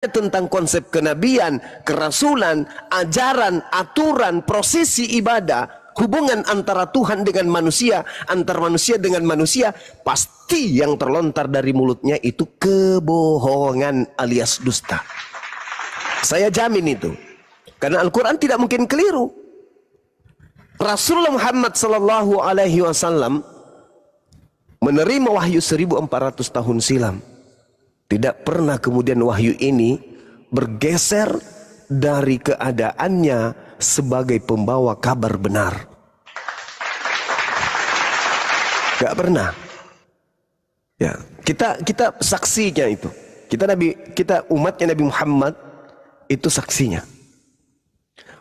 tentang konsep kenabian, kerasulan, ajaran, aturan, prosesi ibadah, hubungan antara Tuhan dengan manusia, antar manusia dengan manusia, pasti yang terlontar dari mulutnya itu kebohongan alias dusta. Saya jamin itu. Karena Al-Quran tidak mungkin keliru. Rasulullah Muhammad sallallahu alaihi wasallam menerima wahyu 1400 tahun silam. Tidak pernah kemudian wahyu ini bergeser dari keadaannya sebagai pembawa kabar benar. Gak pernah. Ya, kita saksinya itu. Kita umatnya Nabi Muhammad itu saksinya.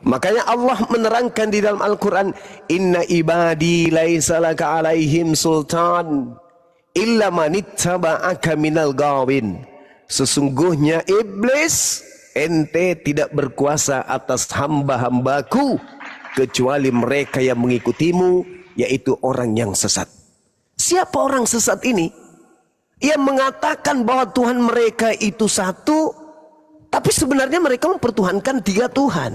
Makanya Allah menerangkan di dalam Al-Quran, Inna ibadi laisa laka alaihim sultan illa manittaba'aka minal gawin. Sesungguhnya iblis, ente tidak berkuasa atas hamba-hambaku kecuali mereka yang mengikutimu, yaitu orang yang sesat. Siapa orang sesat ini? Ia mengatakan bahwa Tuhan mereka itu satu, tapi sebenarnya mereka mempertuhankan 3 Tuhan.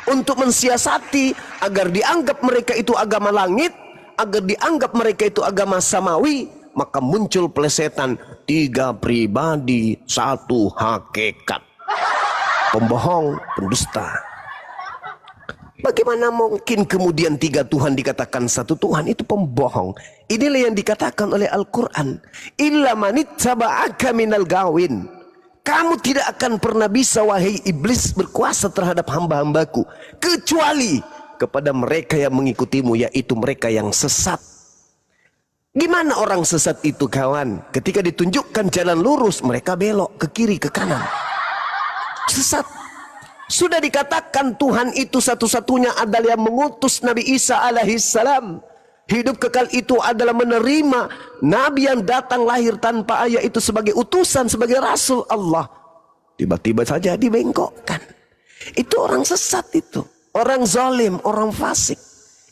Untuk mensiasati agar dianggap mereka itu agama langit, agar dianggap mereka itu agama samawi, maka muncul plesetan 3 pribadi, 1 hakikat. Pembohong, pendusta. Bagaimana mungkin kemudian 3 Tuhan dikatakan 1 Tuhan? Itu pembohong. Inilah yang dikatakan oleh Al-Quran. Illa manittaba'aka minal gawin. Kamu tidak akan pernah bisa, wahai iblis, berkuasa terhadap hamba-hambaku kecuali kepada mereka yang mengikutimu, yaitu mereka yang sesat. Gimana orang sesat itu, kawan? Ketika ditunjukkan jalan lurus, mereka belok ke kiri, ke kanan. Sesat. Sudah dikatakan Tuhan itu satu-satunya adalah yang mengutus Nabi Isa alaihissalam. Hidup kekal itu adalah menerima Nabi yang datang lahir tanpa ayah itu sebagai utusan, sebagai Rasul Allah. Tiba-tiba saja dibengkokkan. Itu orang sesat itu. Orang zalim, orang fasik.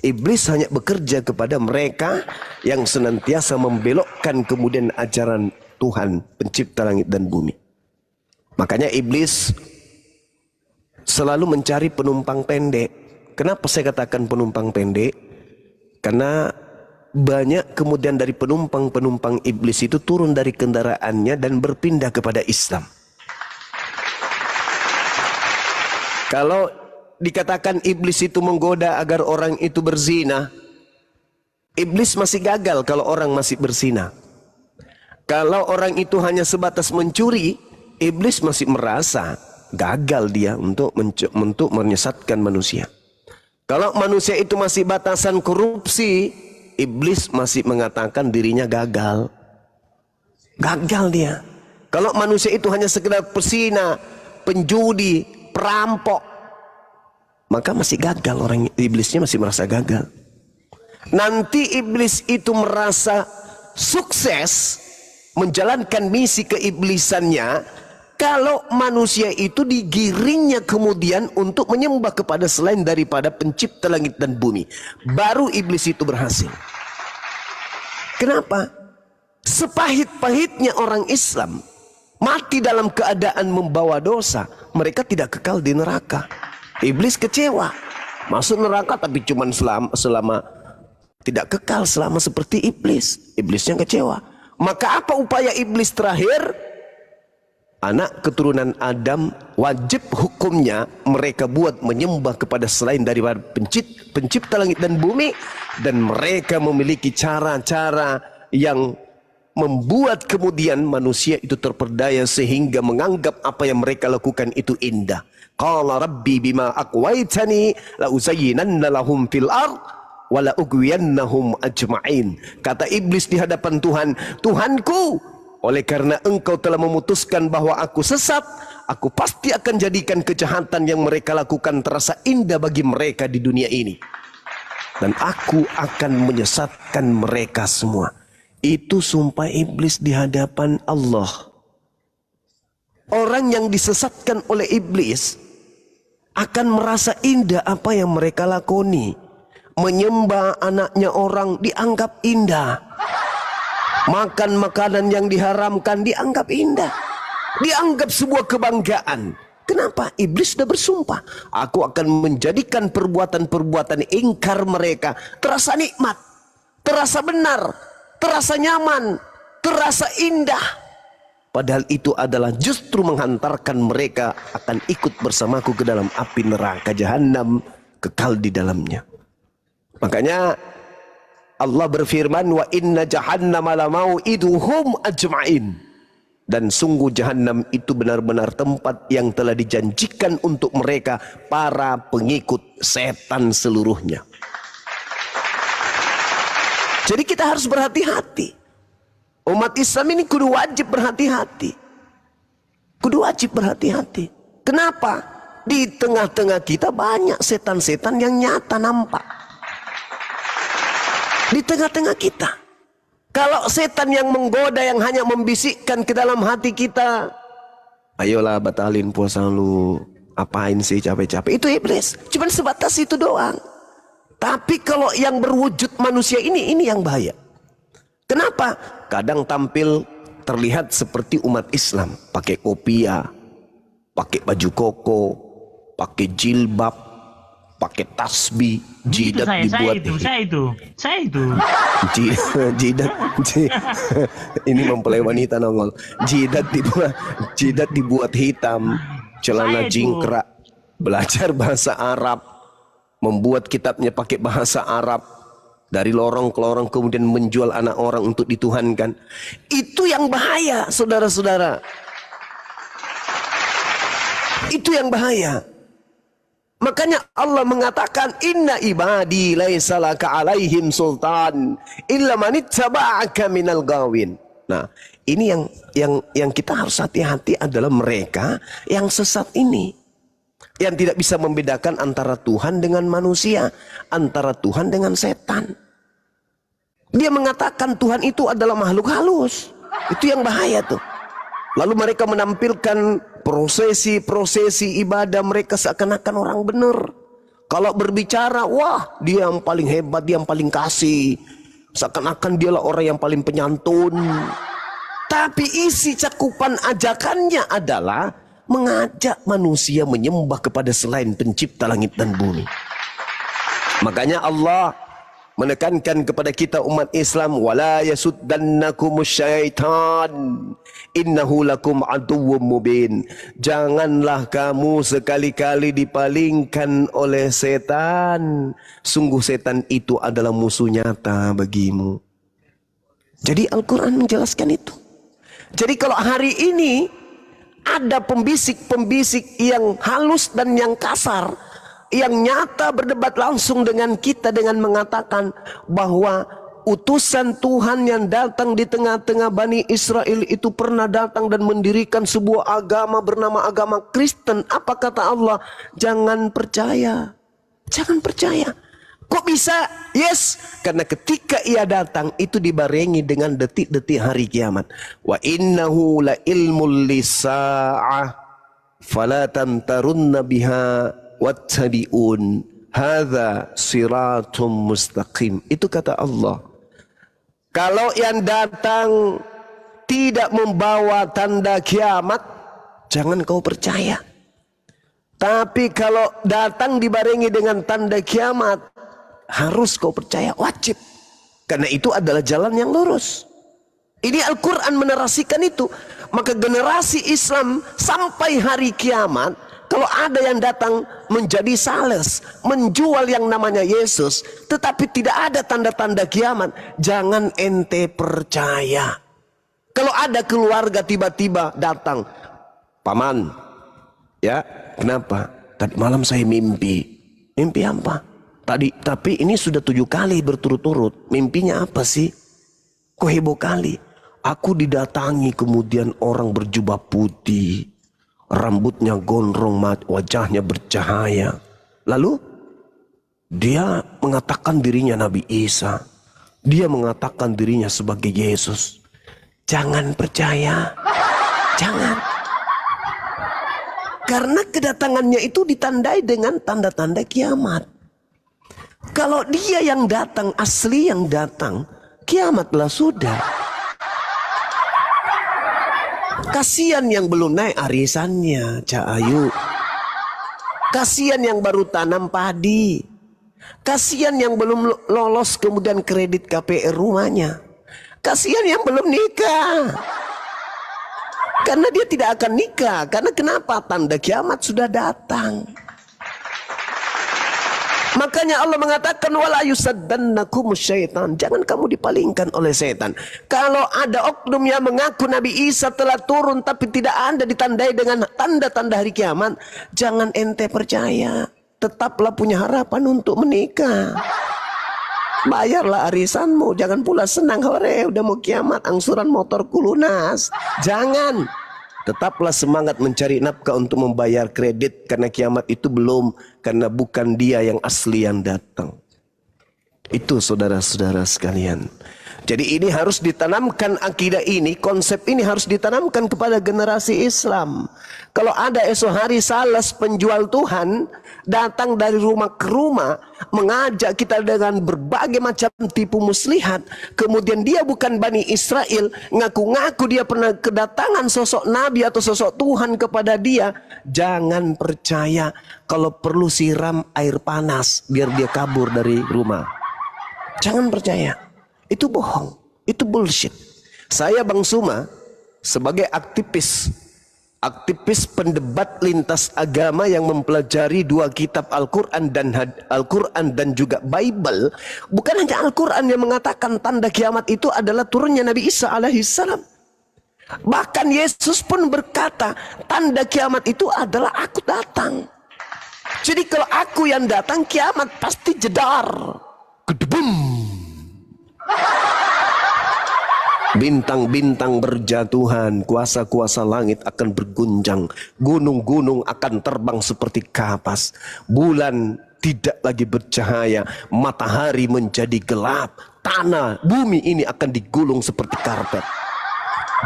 Iblis hanya bekerja kepada mereka yang senantiasa membelokkan kemudian ajaran Tuhan, pencipta langit dan bumi. Makanya iblis selalu mencari penumpang pendek. Kenapa saya katakan penumpang pendek? Karena banyak kemudian dari penumpang-penumpang iblis itu turun dari kendaraannya dan berpindah kepada Islam. Kalau dikatakan iblis itu menggoda agar orang itu berzina, iblis masih gagal kalau orang masih berzina. Kalau orang itu hanya sebatas mencuri, iblis masih merasa gagal dia untuk menyesatkan manusia. Kalau manusia itu masih batasan korupsi, iblis masih mengatakan dirinya gagal. Gagal dia. Kalau manusia itu hanya sekedar pesina, penjudi, perampok, maka masih gagal, orang iblisnya masih merasa gagal. Nanti iblis itu merasa sukses menjalankan misi keiblisannya kalau manusia itu digiringnya kemudian untuk menyembah kepada selain daripada pencipta langit dan bumi. Baru iblis itu berhasil. Kenapa? Sepahit-pahitnya orang Islam mati dalam keadaan membawa dosa, mereka tidak kekal di neraka. Iblis kecewa. Masuk neraka tapi cuma selama tidak kekal selama seperti iblis. Iblisnya kecewa. Maka apa upaya iblis terakhir? Anak keturunan Adam wajib hukumnya mereka buat menyembah kepada selain daripada pencipta langit dan bumi, dan mereka memiliki cara-cara yang membuat kemudian manusia itu terperdaya sehingga menganggap apa yang mereka lakukan itu indah. Qala rabbi bima aqwaitani la uzayyinanna lahum fil ard wa la ughwiyannahum ajma'in. Kata iblis di hadapan Tuhan, Tuhanku, oleh karena engkau telah memutuskan bahwa aku sesat, aku pasti akan jadikan kejahatan yang mereka lakukan terasa indah bagi mereka di dunia ini. Dan aku akan menyesatkan mereka semua. Itu sumpah iblis di hadapan Allah. Orang yang disesatkan oleh iblis akan merasa indah apa yang mereka lakoni. Menyembah anaknya orang dianggap indah. Makan makanan yang diharamkan dianggap indah. Dianggap sebuah kebanggaan. Kenapa? Iblis sudah bersumpah, aku akan menjadikan perbuatan-perbuatan ingkar mereka terasa nikmat, terasa benar, terasa nyaman, terasa indah. Padahal itu adalah justru menghantarkan mereka akan ikut bersamaku ke dalam api neraka jahanam, kekal di dalamnya. Makanya Allah berfirman, wa inna jahannama la mau'iduhum ajma'in. Dan sungguh jahanam itu benar-benar tempat yang telah dijanjikan untuk mereka, para pengikut setan seluruhnya. Jadi kita harus berhati-hati. Umat Islam ini kudu wajib berhati-hati. Kudu wajib berhati-hati. Kenapa? Di tengah-tengah kita banyak setan-setan yang nyata nampak. Di tengah-tengah kita. Kalau setan yang menggoda, yang hanya membisikkan ke dalam hati kita, ayolah batalin puasa lu, apain sih capek-capek, itu iblis. Cuman sebatas itu doang. Tapi kalau yang berwujud manusia ini yang bahaya. Kenapa? Kadang tampil terlihat seperti umat Islam, pakai kopiah, pakai baju koko, pakai jilbab, pakai tasbih, jidat dibuat. Saya itu. Ini mempelai wanita nongol. Jidat dibuat hitam, celana jingkrak, belajar bahasa Arab, membuat kitabnya pakai bahasa Arab, dari lorong ke lorong, kemudian menjual anak orang untuk dituhankan. Itu yang bahaya, saudara-saudara. Itu yang bahaya. Makanya Allah mengatakan, inna ibadi laisa laka alaihim sultan illa man ittaba'aka minal gawin. Nah, ini yang kita harus hati-hati adalah mereka yang sesat ini, yang tidak bisa membedakan antara Tuhan dengan manusia, antara Tuhan dengan setan. Dia mengatakan Tuhan itu adalah makhluk halus. Itu yang bahaya tuh. Lalu mereka menampilkan prosesi ibadah mereka seakan-akan orang benar. Kalau berbicara, wah dia yang paling hebat, dia yang paling kasih. Seakan-akan dialah orang yang paling penyantun. Tapi isi cakupan ajakannya adalah mengajak manusia menyembah kepada selain pencipta langit dan bumi. Makanya Allah menekankan kepada kita umat Islam, wala yasuddannakumus syaitan innahu lakum aduwwum mubin. Janganlah kamu sekali-kali dipalingkan oleh setan. Sungguh setan itu adalah musuh nyata bagimu. Jadi Al-Quran menjelaskan itu. Jadi kalau hari ini ada pembisik-pembisik yang halus dan yang kasar, yang nyata berdebat langsung dengan kita dengan mengatakan bahwa utusan Tuhan yang datang di tengah-tengah Bani Israel itu pernah datang dan mendirikan sebuah agama bernama agama Kristen. Apa kata Allah? Jangan percaya. Jangan percaya. Kok bisa? Yes, karena ketika ia datang itu dibarengi dengan detik-detik hari kiamat. Wa innahu la ilmul lisa'ah fala tamtarunna biha wattabi'un hadza siratum mustaqim. Itu kata Allah. Kalau yang datang tidak membawa tanda kiamat, jangan kau percaya. Tapi kalau datang dibarengi dengan tanda kiamat, harus kau percaya, wajib. Karena itu adalah jalan yang lurus. Ini Al-Quran menarasikan itu. Maka generasi Islam sampai hari kiamat, kalau ada yang datang menjadi sales, menjual yang namanya Yesus, tetapi tidak ada tanda-tanda kiamat, jangan ente percaya. Kalau ada keluarga tiba-tiba datang, paman, ya kenapa? Tadi malam saya mimpi. Mimpi apa? Tapi ini sudah 7 kali berturut-turut. Mimpinya apa sih? Kok heboh kali? Aku didatangi kemudian orang berjubah putih, rambutnya gondrong, wajahnya bercahaya. Lalu dia mengatakan dirinya Nabi Isa. Dia mengatakan dirinya sebagai Yesus. Jangan percaya. Jangan. Karena kedatangannya itu ditandai dengan tanda-tanda kiamat. Kalau dia yang datang, asli yang datang, kiamatlah sudah. Kasihan yang belum naik arisannya, Cak Ayu. Kasihan yang baru tanam padi. Kasihan yang belum lolos kemudian kredit KPR rumahnya. Kasihan yang belum nikah. Karena dia tidak akan nikah. Karena kenapa? Tanda kiamat sudah datang. Makanya Allah mengatakan wala yusaddannakum syaitan. Jangan kamu dipalingkan oleh setan. Kalau ada oknum yang mengaku Nabi Isa telah turun tapi tidak ada ditandai dengan tanda-tanda hari kiamat, jangan ente percaya. Tetaplah punya harapan untuk menikah. Bayarlah arisanmu, jangan pula senang hore udah mau kiamat angsuran motorku lunas. Jangan. Tetaplah semangat mencari nafkah untuk membayar kredit karena kiamat itu belum, karena bukan dia yang asli yang datang. Itu saudara-saudara sekalian. Jadi ini harus ditanamkan akidah ini, konsep ini harus ditanamkan kepada generasi Islam. Kalau ada esok hari sales penjual Tuhan datang dari rumah ke rumah mengajak kita dengan berbagai macam tipu muslihat, kemudian dia bukan Bani Israel, ngaku-ngaku dia pernah kedatangan sosok Nabi atau sosok Tuhan kepada dia, jangan percaya. Kalau perlu siram air panas biar dia kabur dari rumah. Jangan percaya. Itu bohong, itu bullshit. Saya Bang Suma sebagai aktivis pendebat lintas agama yang mempelajari dua kitab Al-Quran dan juga Bible. Bukan hanya Al-Quran yang mengatakan tanda kiamat itu adalah turunnya Nabi Isa alaihissalam. Bahkan Yesus pun berkata tanda kiamat itu adalah aku datang. Jadi kalau aku yang datang, kiamat pasti jedar. Gedebum. Bintang-bintang berjatuhan, kuasa-kuasa langit akan berguncang, gunung-gunung akan terbang seperti kapas, bulan tidak lagi bercahaya, matahari menjadi gelap, tanah, bumi ini akan digulung seperti karpet.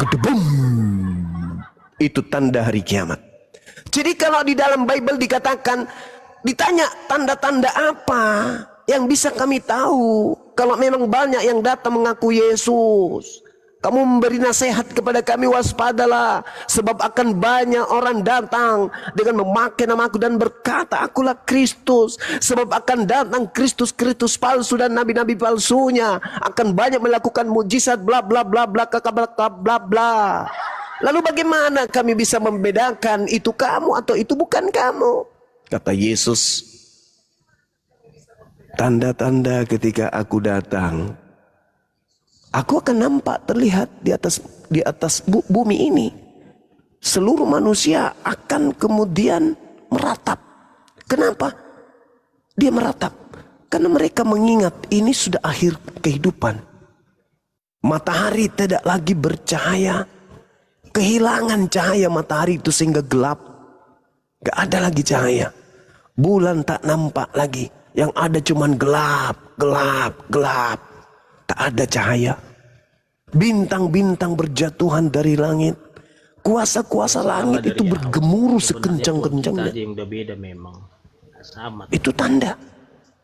Gedebum. Itu tanda hari kiamat. Jadi kalau di dalam Bible dikatakan, ditanya tanda-tanda apa yang bisa kami tahu kalau memang banyak yang datang mengaku Yesus. Kamu memberi nasihat kepada kami, waspadalah, sebab akan banyak orang datang dengan memakai namaku dan berkata akulah Kristus. Sebab akan datang Kristus palsu dan nabi-nabi palsunya, akan banyak melakukan mujizat bla bla bla bla bla bla bla. Lalu bagaimana kami bisa membedakan itu kamu atau itu bukan kamu? Kata Yesus, tanda-tanda ketika aku datang, aku akan nampak terlihat di atas bumi ini. Seluruh manusia akan kemudian meratap. Kenapa? Dia meratap karena mereka mengingat ini sudah akhir kehidupan. Matahari tidak lagi bercahaya. Kehilangan cahaya matahari itu sehingga gelap. Gak ada lagi cahaya. Bulan tak nampak lagi. Yang ada cuman gelap, gelap, gelap. Tak ada cahaya. Bintang-bintang berjatuhan dari langit. Kuasa-kuasa langit itu bergemuruh sekencang-kencangnya. Itu tanda.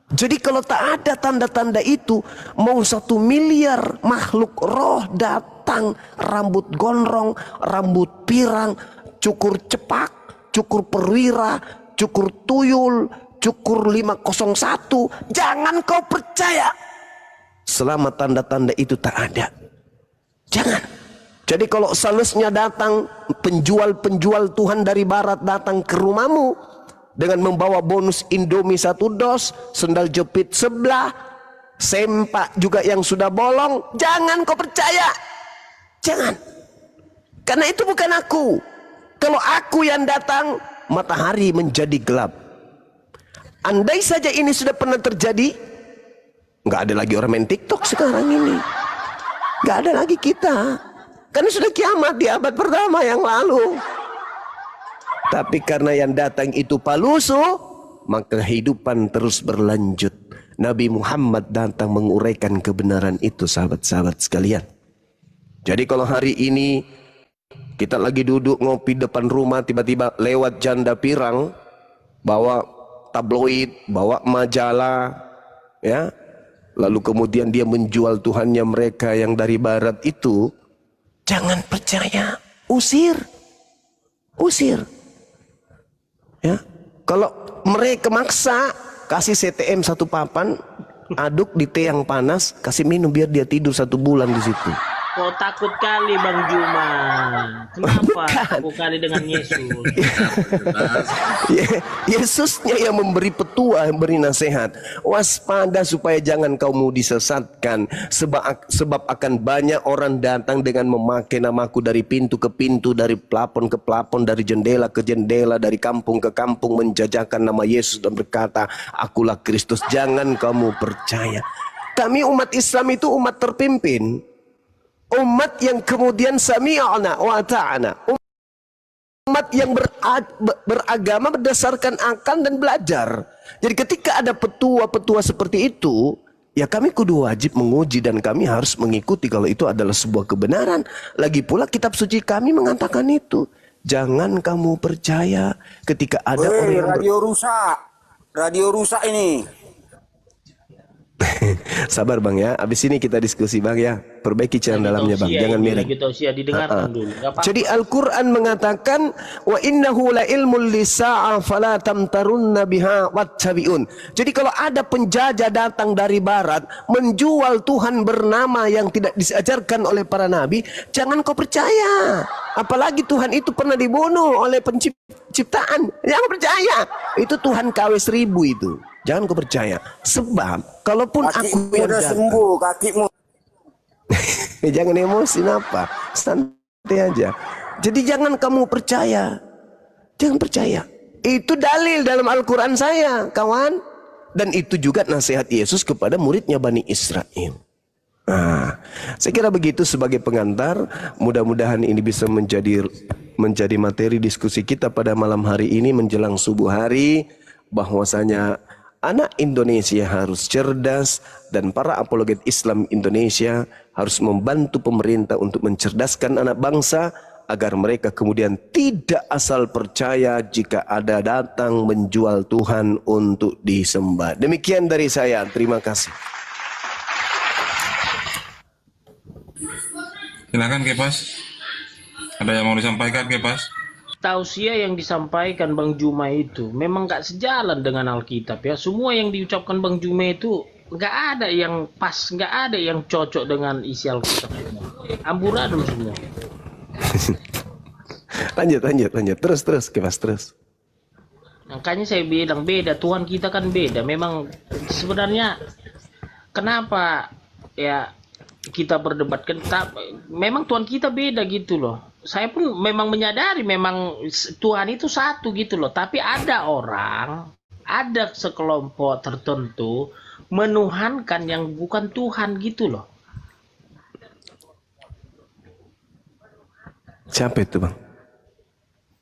Jadi kalau tak ada tanda-tanda itu, mau 1 miliar makhluk roh datang, rambut gondrong, rambut pirang, cukur cepak, cukur perwira, cukur tuyul, cukur 501, jangan kau percaya selama tanda-tanda itu tak ada. Jangan. Jadi kalau salesnya datang, penjual-penjual Tuhan dari barat datang ke rumahmu dengan membawa bonus Indomie 1 dos, sendal jepit sebelah, sempak juga yang sudah bolong, jangan kau percaya. Jangan. Karena itu bukan aku. Kalau aku yang datang, matahari menjadi gelap. Andai saja ini sudah pernah terjadi, nggak ada lagi orang main TikTok sekarang ini. Nggak ada lagi kita. Karena sudah kiamat di abad pertama yang lalu. Tapi karena yang datang itu palsu, maka kehidupan terus berlanjut. Nabi Muhammad datang menguraikan kebenaran itu, sahabat-sahabat sekalian. Jadi kalau hari ini kita lagi duduk ngopi depan rumah, tiba-tiba lewat janda pirang, bawa tabloid, bawa majalah, ya. Lalu kemudian dia menjual Tuhannya mereka yang dari barat itu, jangan percaya. usir. Usir. Ya. Kalau mereka maksa, kasih CTM satu papan, aduk di teh yang panas, kasih minum biar dia tidur 1 bulan di situ. Kau takut kali Bang Juma. Kenapa? Takut kali dengan Yesus. Yesusnya yang memberi petua, yang beri nasihat. Waspada supaya jangan kamu disesatkan. Sebab akan banyak orang datang dengan memakai namaku dari pintu ke pintu, dari plafon ke plafon, dari jendela ke jendela, dari kampung ke kampung, menjajakan nama Yesus dan berkata, akulah Kristus. Jangan kamu percaya. Kami umat Islam itu umat terpimpin. Umat yang kemudian sami'na wa ta'ana. Umat yang beragama berdasarkan akal dan belajar. Jadi ketika ada petua-petua seperti itu, ya kami kudu wajib menguji dan kami harus mengikuti kalau itu adalah sebuah kebenaran. Lagi pula kitab suci kami mengatakan itu. Jangan kamu percaya ketika ada orang yang radio rusak ini. Sabar Bang ya, abis ini kita diskusi Bang ya. Perbaiki channel dalamnya Bang, jangan miring. Jadi Al-Quran mengatakan wa innahu la ilmul lisa'a fala tamtarunna biha wattabi'un. Jadi kalau ada penjajah datang dari barat menjual Tuhan bernama yang tidak diajarkan oleh para nabi, jangan kau percaya. Apalagi Tuhan itu pernah dibunuh oleh penciptaan. Jangan percaya. Itu Tuhan KW 1000 itu. Jangan kau percaya. Sebab kalaupun aku yang udah sembuh kakimu. Jangan emosi apa, santai aja. Jadi jangan kamu percaya. Jangan percaya. Itu dalil dalam Al-Quran saya, kawan. Dan itu juga nasihat Yesus kepada muridnya Bani Israel. Nah, saya kira begitu sebagai pengantar. Mudah-mudahan ini bisa menjadi materi diskusi kita pada malam hari ini menjelang subuh hari. Bahwasanya anak Indonesia harus cerdas dan para apologet Islam Indonesia harus membantu pemerintah untuk mencerdaskan anak bangsa agar mereka kemudian tidak asal percaya jika ada datang menjual Tuhan untuk disembah. Demikian dari saya. Terima kasih. Silakan Kepas. Ada yang mau disampaikan Kepas? Tausiah yang disampaikan Bang Juma itu memang gak sejalan dengan Alkitab ya. Semua yang diucapkan Bang Juma itu gak ada yang pas, gak ada yang cocok dengan isi Alkitab. Amburadul semua. lanjut. Terus Kepas, terus. Makanya saya bilang beda, Tuhan kita kan beda. Memang sebenarnya kenapa ya kita berdebatkan, memang Tuhan kita beda gitu loh. Saya pun memang menyadari memang Tuhan itu satu gitu loh. Tapi ada orang, ada sekelompok tertentu menuhankan yang bukan Tuhan gitu loh. Siapa itu Bang?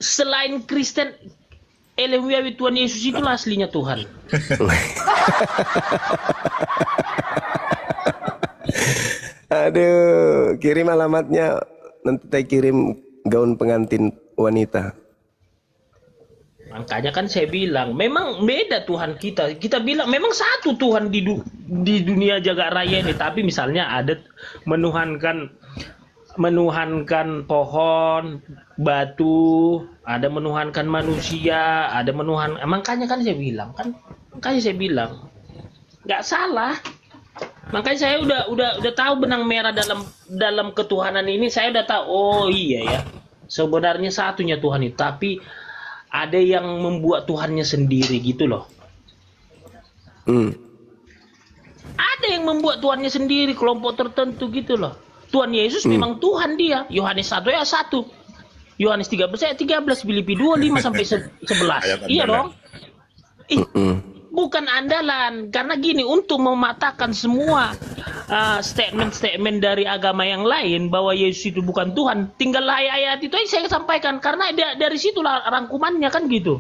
Selain Kristen, Elewiawi Tuhan Yesus itulah aslinya Tuhan. Aduh, kirim alamatnya. Nanti saya kirim gaun pengantin wanita. Makanya kan saya bilang, memang beda Tuhan kita. Kita bilang memang satu Tuhan di dunia jagat raya ini. Tapi misalnya ada menuhankan pohon, batu, ada menuhankan manusia, ada makanya kan saya bilang, nggak salah. Makanya saya udah tahu benang merah dalam ketuhanan ini. Saya udah tahu, oh iya ya, sebenarnya satunya Tuhan itu, tapi ada yang membuat Tuhannya sendiri gitu loh. Ada yang membuat Tuhannya sendiri, kelompok tertentu gitu loh. Tuhan Yesus memang Tuhan dia. Yohanes 1 ayat 1. Yohanes 13 ayat 13, Filipi 2 5 sampai 11. Iya dong. Bukan andalan, karena gini, untuk mematahkan semua statement-statement dari agama yang lain bahwa Yesus itu bukan Tuhan, tinggal ayat-ayat itu aja saya sampaikan, karena dari situlah rangkumannya kan gitu.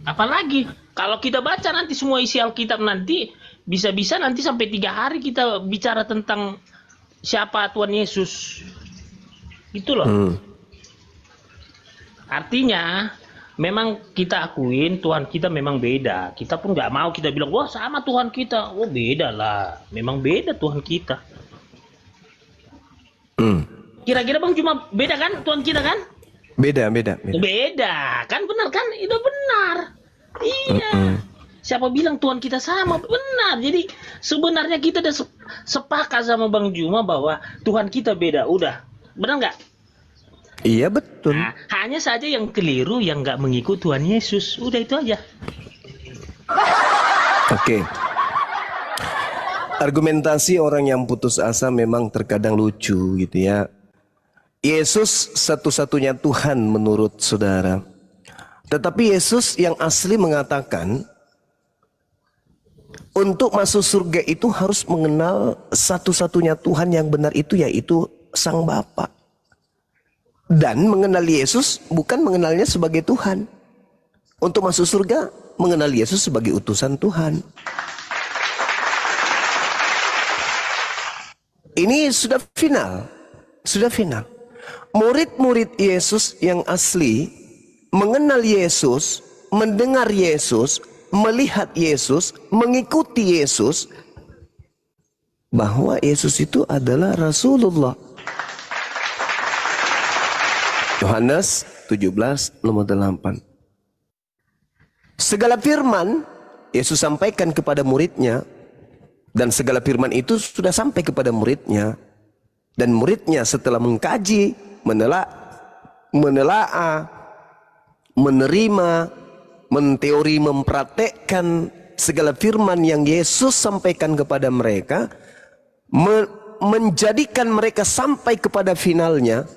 Apalagi kalau kita baca nanti semua isi Alkitab nanti, bisa-bisa nanti sampai 3 hari kita bicara tentang siapa Tuhan Yesus, gitu loh. Artinya memang kita akuin Tuhan kita memang beda. Kita pun nggak mau kita bilang wah sama Tuhan kita. Oh beda lah. Memang beda Tuhan kita. Kira-kira Bang cuma beda kan Tuhan kita kan? Beda, beda, beda. Beda, kan benar kan? Itu benar. Iya. Siapa bilang Tuhan kita sama? Benar. Jadi sebenarnya kita udah sepakat sama Bang Juma bahwa Tuhan kita beda. Udah. Benar nggak? Iya betul. Nah, hanya saja yang keliru yang nggak mengikut Tuhan Yesus. Udah itu aja. Oke. Argumentasi orang yang putus asa memang terkadang lucu gitu ya. Yesus satu-satunya Tuhan menurut saudara. Tetapi Yesus yang asli mengatakan untuk masuk surga itu harus mengenal satu-satunya Tuhan yang benar itu, yaitu Sang Bapa. Dan mengenal Yesus bukan mengenalnya sebagai Tuhan. Untuk masuk surga mengenal Yesus sebagai utusan Tuhan. Ini sudah final. Sudah final. Murid-murid Yesus yang asli mengenal Yesus, mendengar Yesus, melihat Yesus, mengikuti Yesus, bahwa Yesus itu adalah Rasulullah. Yohanes 17:8. Segala firman Yesus sampaikan kepada muridnya, dan segala firman itu sudah sampai kepada muridnya, dan muridnya setelah mengkaji, menelaah, menerima, menteori, mempraktekkan segala firman yang Yesus sampaikan kepada mereka, menjadikan mereka sampai kepada finalnya,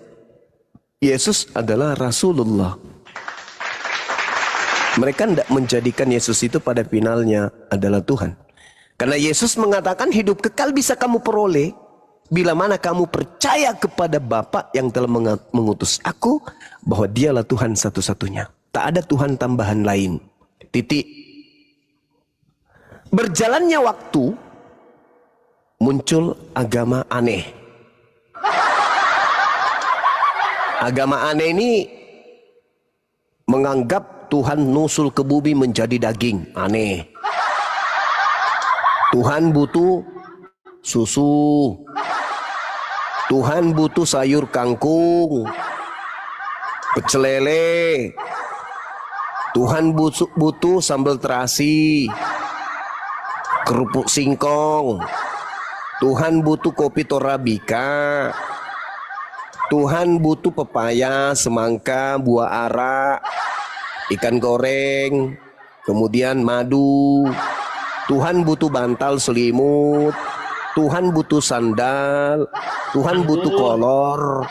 Yesus adalah Rasulullah. Mereka tidak menjadikan Yesus itu pada finalnya adalah Tuhan. Karena Yesus mengatakan hidup kekal bisa kamu peroleh bila mana kamu percaya kepada Bapa yang telah mengutus aku, bahwa dialah Tuhan satu-satunya. Tak ada Tuhan tambahan lain. Titik. Berjalannya waktu, muncul agama aneh. Agama aneh ini menganggap Tuhan nusul ke bumi menjadi daging. Aneh. Tuhan butuh susu. Tuhan butuh sayur kangkung, pecel lele. Tuhan butuh sambal terasi, kerupuk singkong. Tuhan butuh kopi torabika. Tuhan butuh pepaya, semangka, buah ara, ikan goreng, kemudian madu. Tuhan butuh bantal selimut. Tuhan butuh sandal, Tuhan butuh kolor,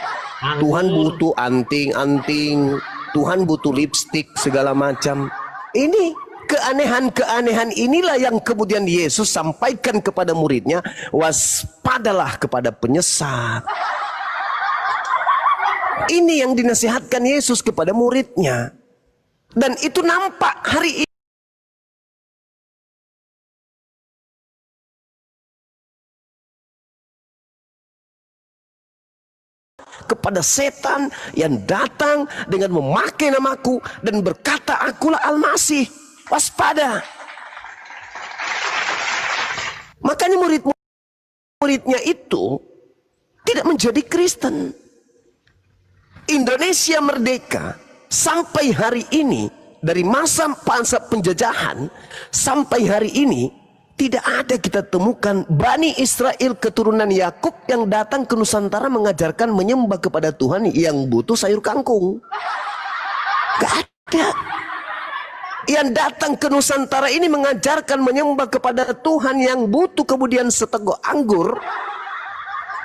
Tuhan butuh anting-anting, Tuhan butuh lipstik segala macam. Ini keanehan-keanehan inilah yang kemudian Yesus sampaikan kepada muridnya, waspadalah kepada penyesat. Ini yang dinasihatkan Yesus kepada muridnya. Dan itu nampak hari ini kepada setan yang datang dengan memakai namaku dan berkata, akulah Al-Masih. Waspada. Makanya murid-muridnya itu tidak menjadi Kristen. Indonesia merdeka sampai hari ini, dari masa penjajahan sampai hari ini, tidak ada kita temukan Bani Israel keturunan Yakub yang datang ke Nusantara mengajarkan menyembah kepada Tuhan yang butuh sayur kangkung. Gak ada. Yang datang ke Nusantara ini mengajarkan menyembah kepada Tuhan yang butuh kemudian seteguk anggur.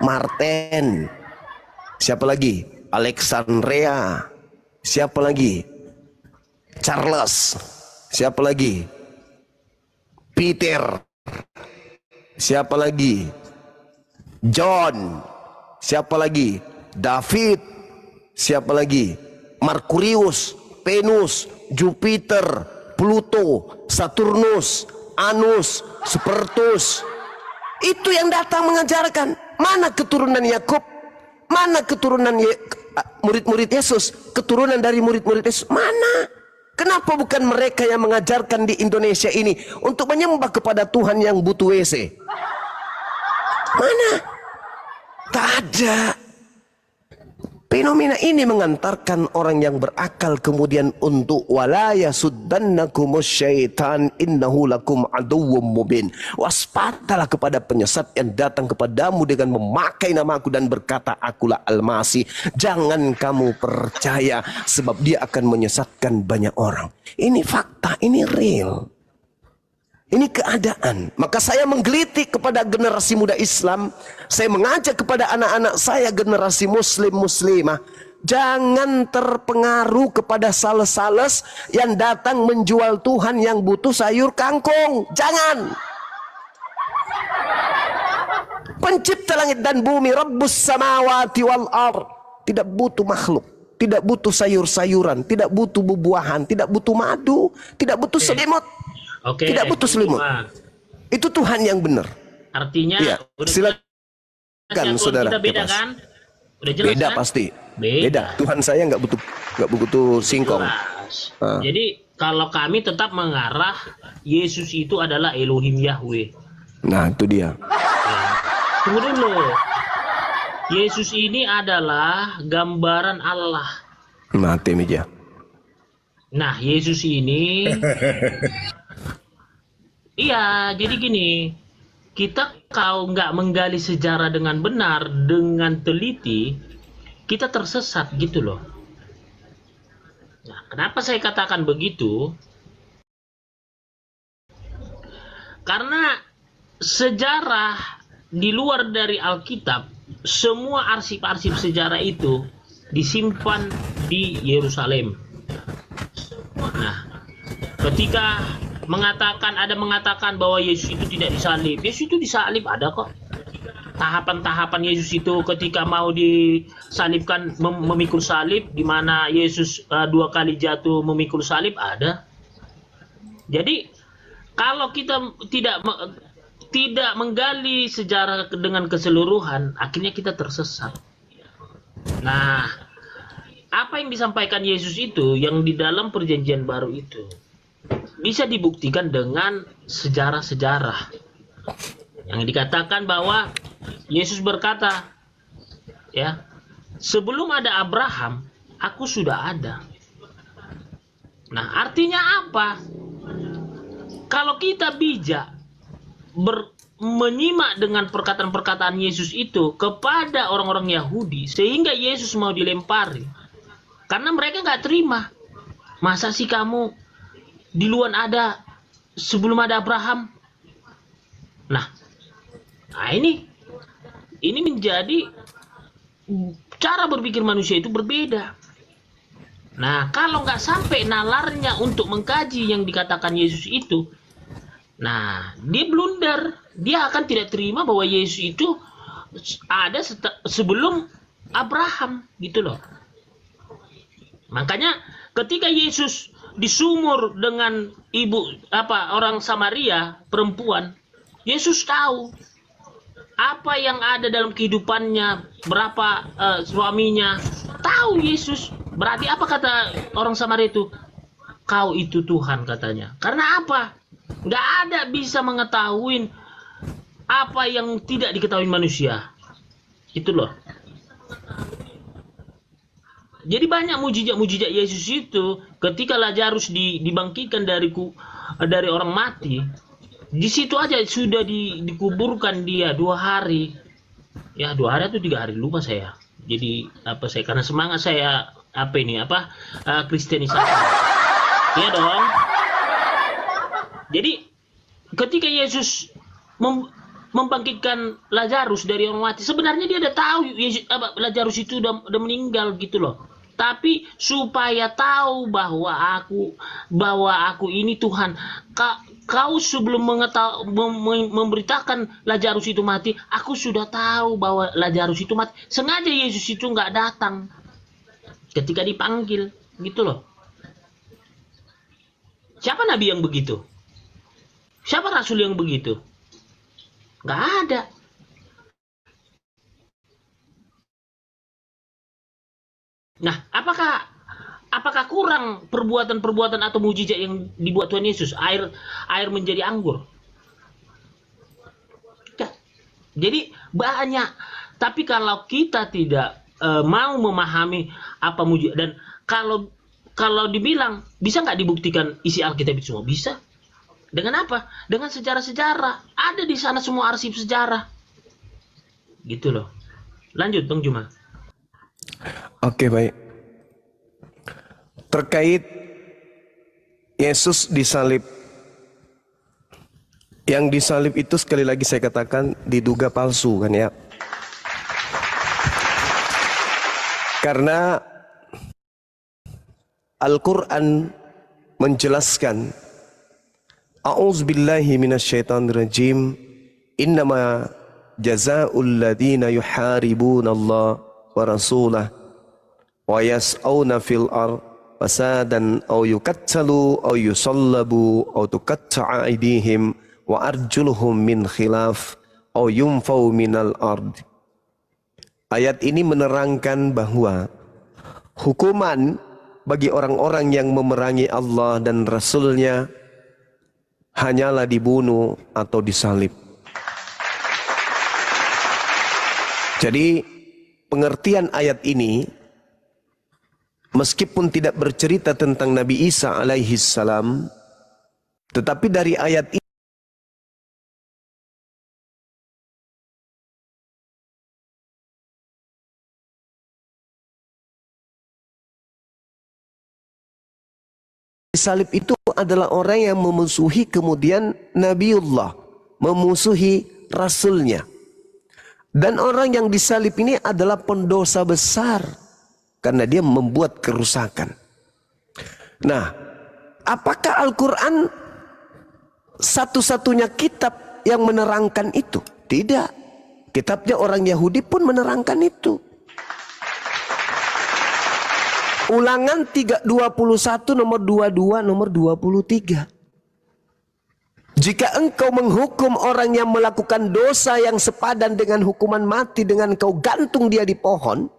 Martin. Siapa lagi? Alexandria. Siapa lagi? Charles. Siapa lagi? Peter. Siapa lagi? John. Siapa lagi? David. Siapa lagi? Merkurius, Venus, Jupiter, Pluto, Saturnus, Anus, Spertus. Itu yang datang mengajarkan. Mana keturunan Yakub? Mana keturunan murid-murid Yesus? Keturunan dari murid-murid Yesus mana? Kenapa bukan mereka yang mengajarkan di Indonesia ini untuk menyembah kepada Tuhan yang butuh WC? Mana? Tak ada. Fenomena ini mengantarkan orang yang berakal kemudian untuk wala yasuddannakumus syaitan innahu lakum aduwwum mubin. Waspadalah kepada penyesat yang datang kepadamu dengan memakai namaku dan berkata akulah Al-Masih. Jangan kamu percaya sebab dia akan menyesatkan banyak orang. Ini fakta, ini real. Ini keadaan. Maka saya menggelitik kepada generasi muda Islam. Saya mengajak kepada anak-anak saya generasi muslim muslimah. Jangan terpengaruh kepada sales-sales yang datang menjual Tuhan yang butuh sayur kangkung. Jangan. Pencipta langit dan bumi, Rabbus samawati wal ardh. Tidak butuh makhluk. Tidak butuh sayur-sayuran. Tidak butuh buah-buahan. Tidak butuh madu. Tidak butuh selimut. Tidak butuh selimut. Itu Tuhan yang benar. Artinya ya, silakan saudara. Kita beda kan? Udah jelas beda kan? Pasti. Beda. Tuhan saya nggak butuh singkong. Jadi kalau kami tetap mengarah Yesus itu adalah Elohim Yahweh. Nah itu dia. Ya. Tunggu dulu. Yesus ini adalah gambaran Allah. Mati meja. Nah Yesus ini iya, jadi gini, kita kalau nggak menggali sejarah dengan benar, dengan teliti, kita tersesat gitu loh. Nah, kenapa saya katakan begitu? Karena sejarah di luar dari Alkitab, semua arsip-arsip sejarah itu disimpan di Yerusalem. Nah, ketika ada mengatakan bahwa Yesus itu tidak disalib. Yesus itu disalib, ada kok. Tahapan-tahapan Yesus itu ketika mau disalibkan, memikul salib, di mana Yesus 2 kali jatuh memikul salib, ada. Jadi kalau kita tidak menggali sejarah dengan keseluruhan, akhirnya kita tersesat. Nah, apa yang disampaikan Yesus itu yang di dalam perjanjian baru itu bisa dibuktikan dengan sejarah-sejarah yang dikatakan bahwa Yesus berkata, ya, sebelum ada Abraham, aku sudah ada. Nah, artinya apa? Kalau kita bijak menyimak dengan perkataan-perkataan Yesus itu kepada orang-orang Yahudi, sehingga Yesus mau dilempari, karena mereka nggak terima. Masa sih kamu di luar ada sebelum ada Abraham? Nah ini menjadi cara berpikir manusia itu berbeda. Nah kalau nggak sampai nalarnya untuk mengkaji yang dikatakan Yesus itu, nah dia blunder. Dia akan tidak terima bahwa Yesus itu ada sebelum Abraham gitu loh. Makanya ketika Yesus di sumur dengan orang Samaria perempuan, Yesus tahu apa yang ada dalam kehidupannya, berapa suaminya, tahu Yesus. Berarti apa kata orang Samaria itu? Kau itu Tuhan, katanya. Karena apa? Nggak ada bisa mengetahui apa yang tidak diketahui manusia. Itu loh. Jadi banyak mujizat-mujizat Yesus itu ketika Lazarus dibangkitkan dari orang mati, di situ aja sudah dikuburkan dia 2 hari. Ya 2 hari atau 3 hari, lupa saya. Jadi saya karena semangat saya Kristenisasi. Iya dong. Jadi ketika Yesus membangkitkan Lazarus dari orang mati, sebenarnya dia udah tahu Lazarus itu udah meninggal gitu loh. Tapi supaya tahu bahwa aku ini Tuhan, kau sebelum memberitakan Lazarus itu mati, aku sudah tahu bahwa Lazarus itu mati. Sengaja Yesus itu nggak datang ketika dipanggil gitu loh. Siapa nabi yang begitu? Siapa rasul yang begitu? Nggak ada. Nah, apakah kurang perbuatan-perbuatan atau mujizat yang dibuat Tuhan Yesus? Air menjadi anggur. Jadi banyak. Tapi kalau kita tidak mau memahami apa mujizat. Dan kalau dibilang bisa nggak dibuktikan isi Alkitab itu semua, bisa. Dengan apa? Dengan sejarah-sejarah. Ada di sana semua arsip sejarah. Gitu loh. Lanjut Bang Juma. Oke, baik. Terkait Yesus disalib. Yang disalib itu sekali lagi saya katakan diduga palsu kan ya. Karena Al-Quran menjelaskan, A'udzubillahi minasyaitonirrajim, innama jazaa'ul ladzina yuharibuna Allah wa rasulah wa yas'auna fil ard fasadan aw yuqattalu aw yusallabu aw tuqatta'a aydihim wa arjuluhum min khilaf aw yunfau minal ard. Ayat ini menerangkan bahwa hukuman bagi orang-orang yang memerangi Allah dan Rasul-Nya hanyalah dibunuh atau disalib. Jadi pengertian ayat ini, meskipun tidak bercerita tentang Nabi Isa alaihi salam, tetapi dari ayat ini salib itu adalah orang yang memusuhi kemudian Nabiullah, memusuhi Rasulnya. Dan orang yang disalib ini adalah pendosa besar karena dia membuat kerusakan. Nah, apakah Al-Quran satu-satunya kitab yang menerangkan itu? Tidak. Kitabnya orang Yahudi pun menerangkan itu. Ulangan 21 nomor 22 nomor 23. Jika engkau menghukum orang yang melakukan dosa yang sepadan dengan hukuman mati dengan kau gantung dia di pohon,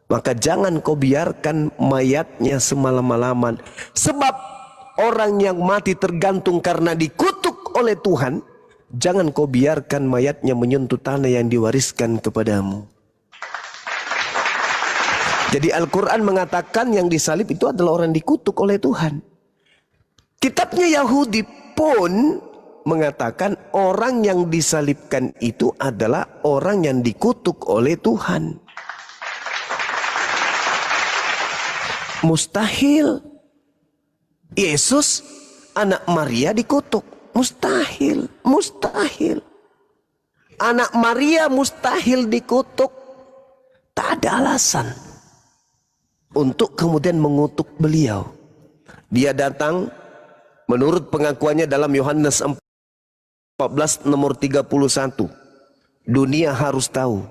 maka jangan kau biarkan mayatnya semalam-malaman. Sebab orang yang mati tergantung karena dikutuk oleh Tuhan, jangan kau biarkan mayatnya menyentuh tanah yang diwariskan kepadamu. Jadi Al-Quran mengatakan yang disalib itu adalah orang dikutuk oleh Tuhan. Kitabnya Yahudi pun mengatakan orang yang disalibkan itu adalah orang yang dikutuk oleh Tuhan. Mustahil Yesus anak Maria dikutuk. Mustahil, mustahil. Anak Maria mustahil dikutuk. Tak ada alasan untuk kemudian mengutuk beliau. Dia datang menurut pengakuannya dalam Yohanes 14 nomor 31. Dunia harus tahu.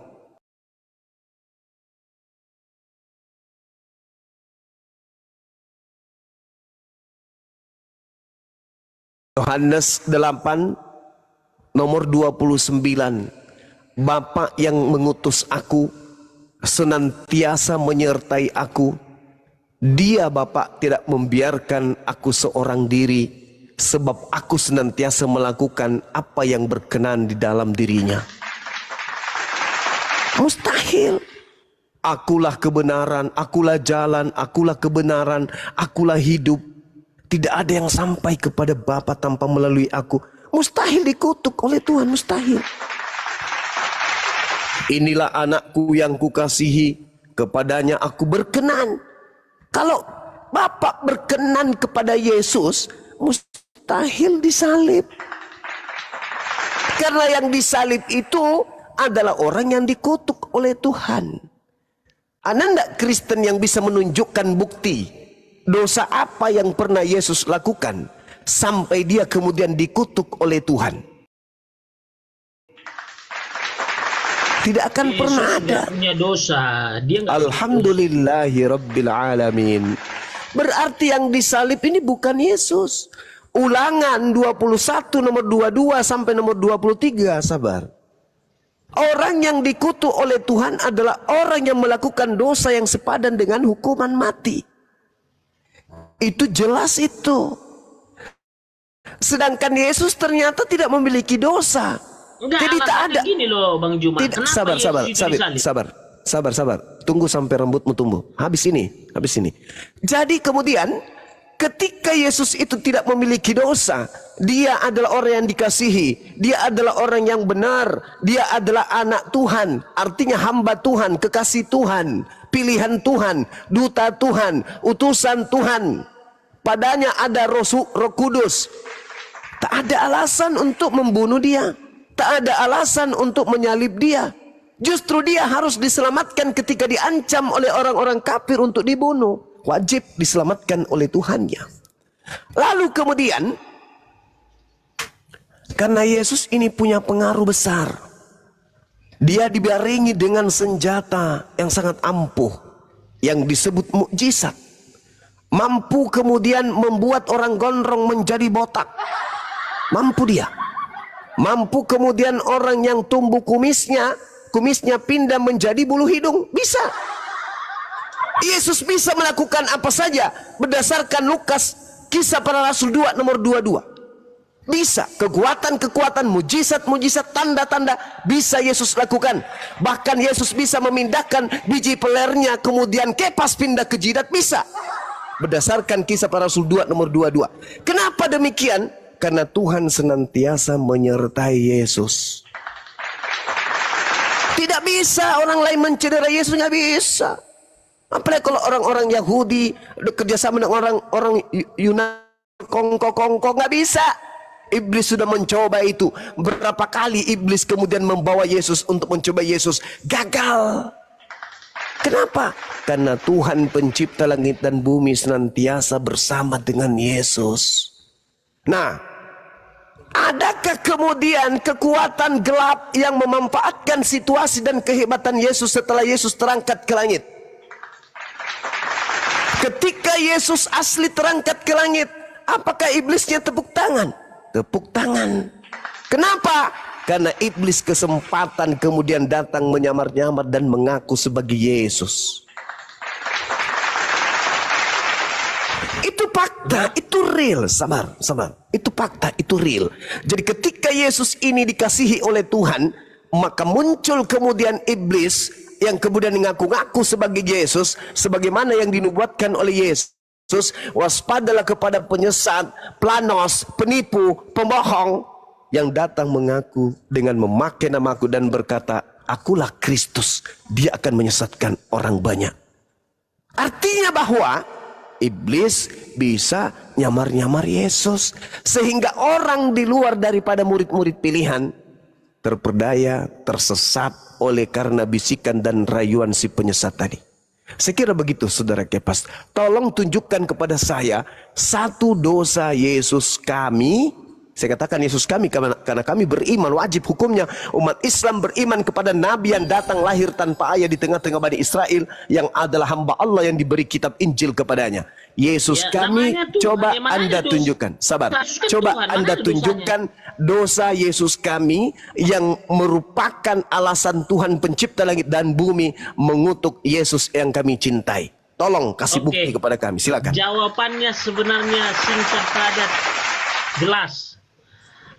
Yohanes 8 nomor 29. Bapa yang mengutus aku senantiasa menyertai aku. Dia Bapa tidak membiarkan aku seorang diri, sebab aku senantiasa melakukan apa yang berkenan di dalam dirinya. Mustahil. Akulah kebenaran, akulah jalan, akulah kebenaran, akulah hidup. Tidak ada yang sampai kepada Bapa tanpa melalui aku. Mustahil dikutuk oleh Tuhan, mustahil. Inilah anakku yang kukasihi, kepadanya aku berkenan. Kalau Bapak berkenan kepada Yesus, mustahil disalib. Karena yang disalib itu adalah orang yang dikutuk oleh Tuhan. Anda tidak Kristen yang bisa menunjukkan bukti dosa apa yang pernah Yesus lakukan sampai dia kemudian dikutuk oleh Tuhan. Tidak akan Yesus pernah ada. Punya dosa. Dia Alhamdulillahi Rabbil Alamin. Berarti yang disalib ini bukan Yesus. Ulangan 21 nomor 22 sampai nomor 23. Sabar. Orang yang dikutuk oleh Tuhan adalah orang yang melakukan dosa yang sepadan dengan hukuman mati. Itu jelas itu. Sedangkan Yesus ternyata tidak memiliki dosa. Enggak, jadi tak ada. Gini loh Bang Juma. Tidak, sabar. Sabar. Tunggu sampai rambutmu tumbuh. Habis ini. Jadi kemudian ketika Yesus itu tidak memiliki dosa, dia adalah orang yang dikasihi, dia adalah orang yang benar, dia adalah anak Tuhan, artinya hamba Tuhan, kekasih Tuhan, pilihan Tuhan, duta Tuhan, utusan Tuhan. Padanya ada Roh Kudus. Tak ada alasan untuk membunuh dia. Tak ada alasan untuk menyalib dia. Justru dia harus diselamatkan ketika diancam oleh orang-orang kafir untuk dibunuh. Wajib diselamatkan oleh Tuhannya. Lalu kemudian, karena Yesus ini punya pengaruh besar, dia dibarengi dengan senjata yang sangat ampuh, yang disebut mukjizat. Mampu kemudian membuat orang gondrong menjadi botak. Mampu dia. Mampu kemudian orang yang tumbuh kumisnya pindah menjadi bulu hidung. Bisa. Yesus bisa melakukan apa saja berdasarkan Lukas Kisah Para Rasul 2 nomor 22. Bisa. Kekuatan-kekuatan, mujizat-mujizat, tanda-tanda bisa Yesus lakukan. Bahkan Yesus bisa memindahkan biji pelernya kemudian kepas pindah ke jidat. Bisa. Berdasarkan Kisah Para Rasul 2 nomor 22. Kenapa demikian? Karena Tuhan senantiasa menyertai Yesus. Tidak bisa orang lain mencederai Yesus, nggak bisa. Apalagi kalau orang-orang Yahudi kerjasama dengan orang Yunani, kongko, nggak bisa. Iblis sudah mencoba itu. Berapa kali iblis kemudian membawa Yesus untuk mencoba Yesus, gagal. Kenapa? Karena Tuhan pencipta langit dan bumi senantiasa bersama dengan Yesus. Nah, adakah kemudian kekuatan gelap yang memanfaatkan situasi dan kehebatan Yesus setelah Yesus terangkat ke langit? Ketika Yesus asli terangkat ke langit, apakah iblisnya tepuk tangan? Tepuk tangan. Kenapa? Karena iblis kesempatan kemudian datang menyamar-nyamar dan mengaku sebagai Yesus. Itu fakta, itu real. Sabar. Itu fakta, itu real. Jadi ketika Yesus ini dikasihi oleh Tuhan, maka muncul kemudian iblis yang kemudian mengaku-ngaku sebagai Yesus, sebagaimana yang dinubuatkan oleh Yesus. Waspadalah kepada penyesat, planos, penipu, pembohong yang datang mengaku dengan memakai namaku dan berkata, akulah Kristus. Dia akan menyesatkan orang banyak. Artinya bahwa iblis bisa nyamar-nyamar Yesus, sehingga orang di luar daripada murid-murid pilihan terperdaya, tersesat oleh karena bisikan dan rayuan si penyesat tadi. Saya kira begitu, saudara Kepas. Tolong tunjukkan kepada saya satu dosa Yesus kami. Saya katakan Yesus kami karena kami beriman, wajib hukumnya umat Islam beriman kepada Nabi yang datang lahir tanpa ayah di tengah-tengah Bani Israel, yang adalah hamba Allah yang diberi kitab Injil kepadanya. Yesus kami, coba Anda tunjukkan. Sabar. Coba Anda tunjukkan dosa Yesus kami yang merupakan alasan Tuhan pencipta langit dan bumi mengutuk Yesus yang kami cintai. Tolong kasih bukti kepada kami. Silakan. Jawabannya sebenarnya singkat padat, jelas.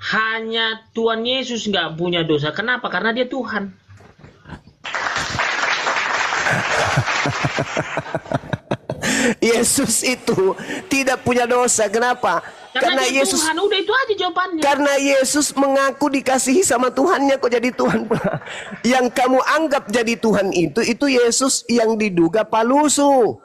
Hanya Tuhan Yesus nggak punya dosa. Kenapa? Karena dia Tuhan. Yesus itu tidak punya dosa. Kenapa? Karena Yesus Tuhan. Udah itu aja jawabannya. Karena Yesus mengaku dikasihi sama Tuhannya, kok jadi Tuhan. Yang kamu anggap jadi Tuhan itu Yesus yang diduga palusu.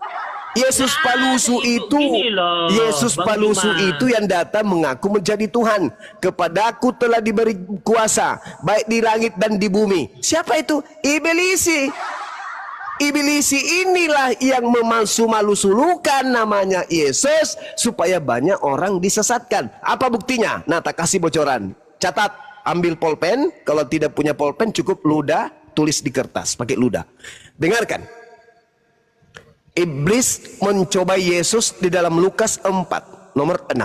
Yesus palusu itu, Yesus palusu itu yang datang mengaku menjadi Tuhan. Kepadaku telah diberi kuasa baik di langit dan di bumi. Siapa itu? Iblisi. Iblisi inilah yang memalsu-malusulukan namanya Yesus supaya banyak orang disesatkan. Apa buktinya? Nah, tak kasih bocoran. Catat, ambil pulpen. Kalau tidak punya pulpen cukup ludah, tulis di kertas pakai ludah. Dengarkan. Iblis mencoba Yesus di dalam Lukas 4, nomor 6,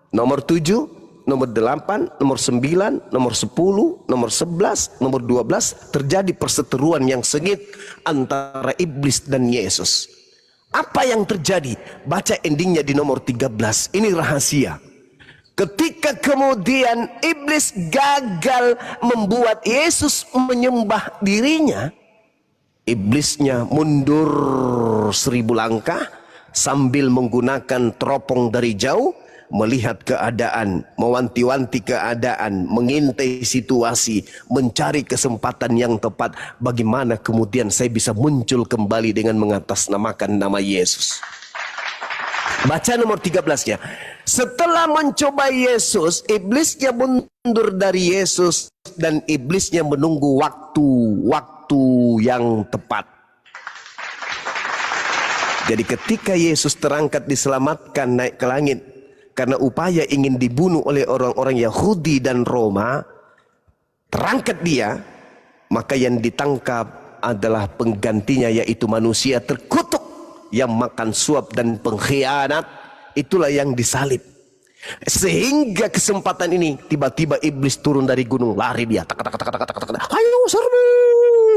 nomor 7, nomor 8, nomor 9, nomor 10, nomor 11, nomor 12. Terjadi perseteruan yang sengit antara iblis dan Yesus. Apa yang terjadi? Baca endingnya di nomor 13. Ini rahasia. Ketika kemudian iblis gagal membuat Yesus menyembah dirinya, Iblisnya mundur 1000 langkah sambil menggunakan teropong dari jauh, melihat keadaan, mewanti-wanti keadaan, mengintai situasi, mencari kesempatan yang tepat. Bagaimana kemudian saya bisa muncul kembali dengan mengatasnamakan nama Yesus. Baca nomor 13-nya. Setelah mencoba Yesus, iblisnya mundur dari Yesus dan iblisnya menunggu waktu yang tepat. Jadi ketika Yesus terangkat diselamatkan naik ke langit karena upaya ingin dibunuh oleh orang-orang Yahudi dan Roma, terangkat dia, maka yang ditangkap adalah penggantinya, yaitu manusia terkutuk yang makan suap dan pengkhianat. Itulah yang disalib. Sehingga kesempatan ini tiba-tiba iblis turun dari gunung, lari dia, ayo serbu,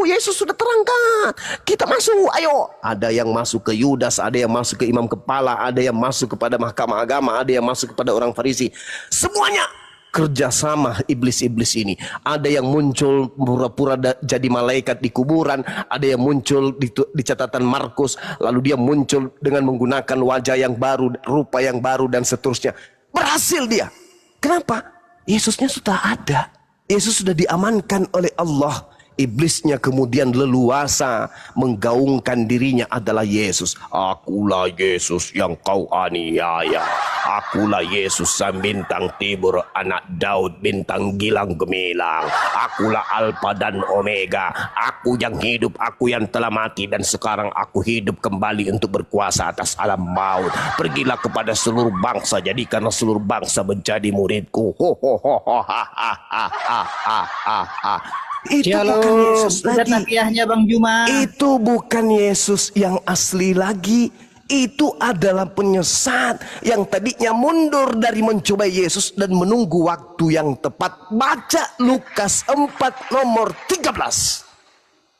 Yesus sudah terangkat, kita masuk, ayo. Ada yang masuk ke Yudas, ada yang masuk ke imam kepala, ada yang masuk kepada mahkamah agama, ada yang masuk kepada orang Farisi. Semuanya kerjasama iblis-iblis ini. Ada yang muncul pura-pura jadi malaikat di kuburan, ada yang muncul di catatan Markus, lalu dia muncul dengan menggunakan wajah yang baru, rupa yang baru, dan seterusnya. Berhasil dia. Kenapa? Yesusnya sudah ada. Yesus sudah diamankan oleh Allah. Iblisnya kemudian leluasa menggaungkan dirinya adalah Yesus. Akulah Yesus yang kau aniaya. Akulah Yesus sang bintang timur, anak Daud, bintang gilang gemilang. Akulah Alfa dan Omega. Aku yang hidup, aku yang telah mati, dan sekarang aku hidup kembali untuk berkuasa atas alam maut. Pergilah kepada seluruh bangsa, jadikanlah seluruh bangsa menjadi muridku. Ho ho ho ho ha ha ha ha ha ha. Itu bukan Yesus lagi. Bang Juma. Itu bukan Yesus yang asli lagi. Itu adalah penyesat yang tadinya mundur dari mencoba Yesus dan menunggu waktu yang tepat. Baca Lukas 4 nomor 13.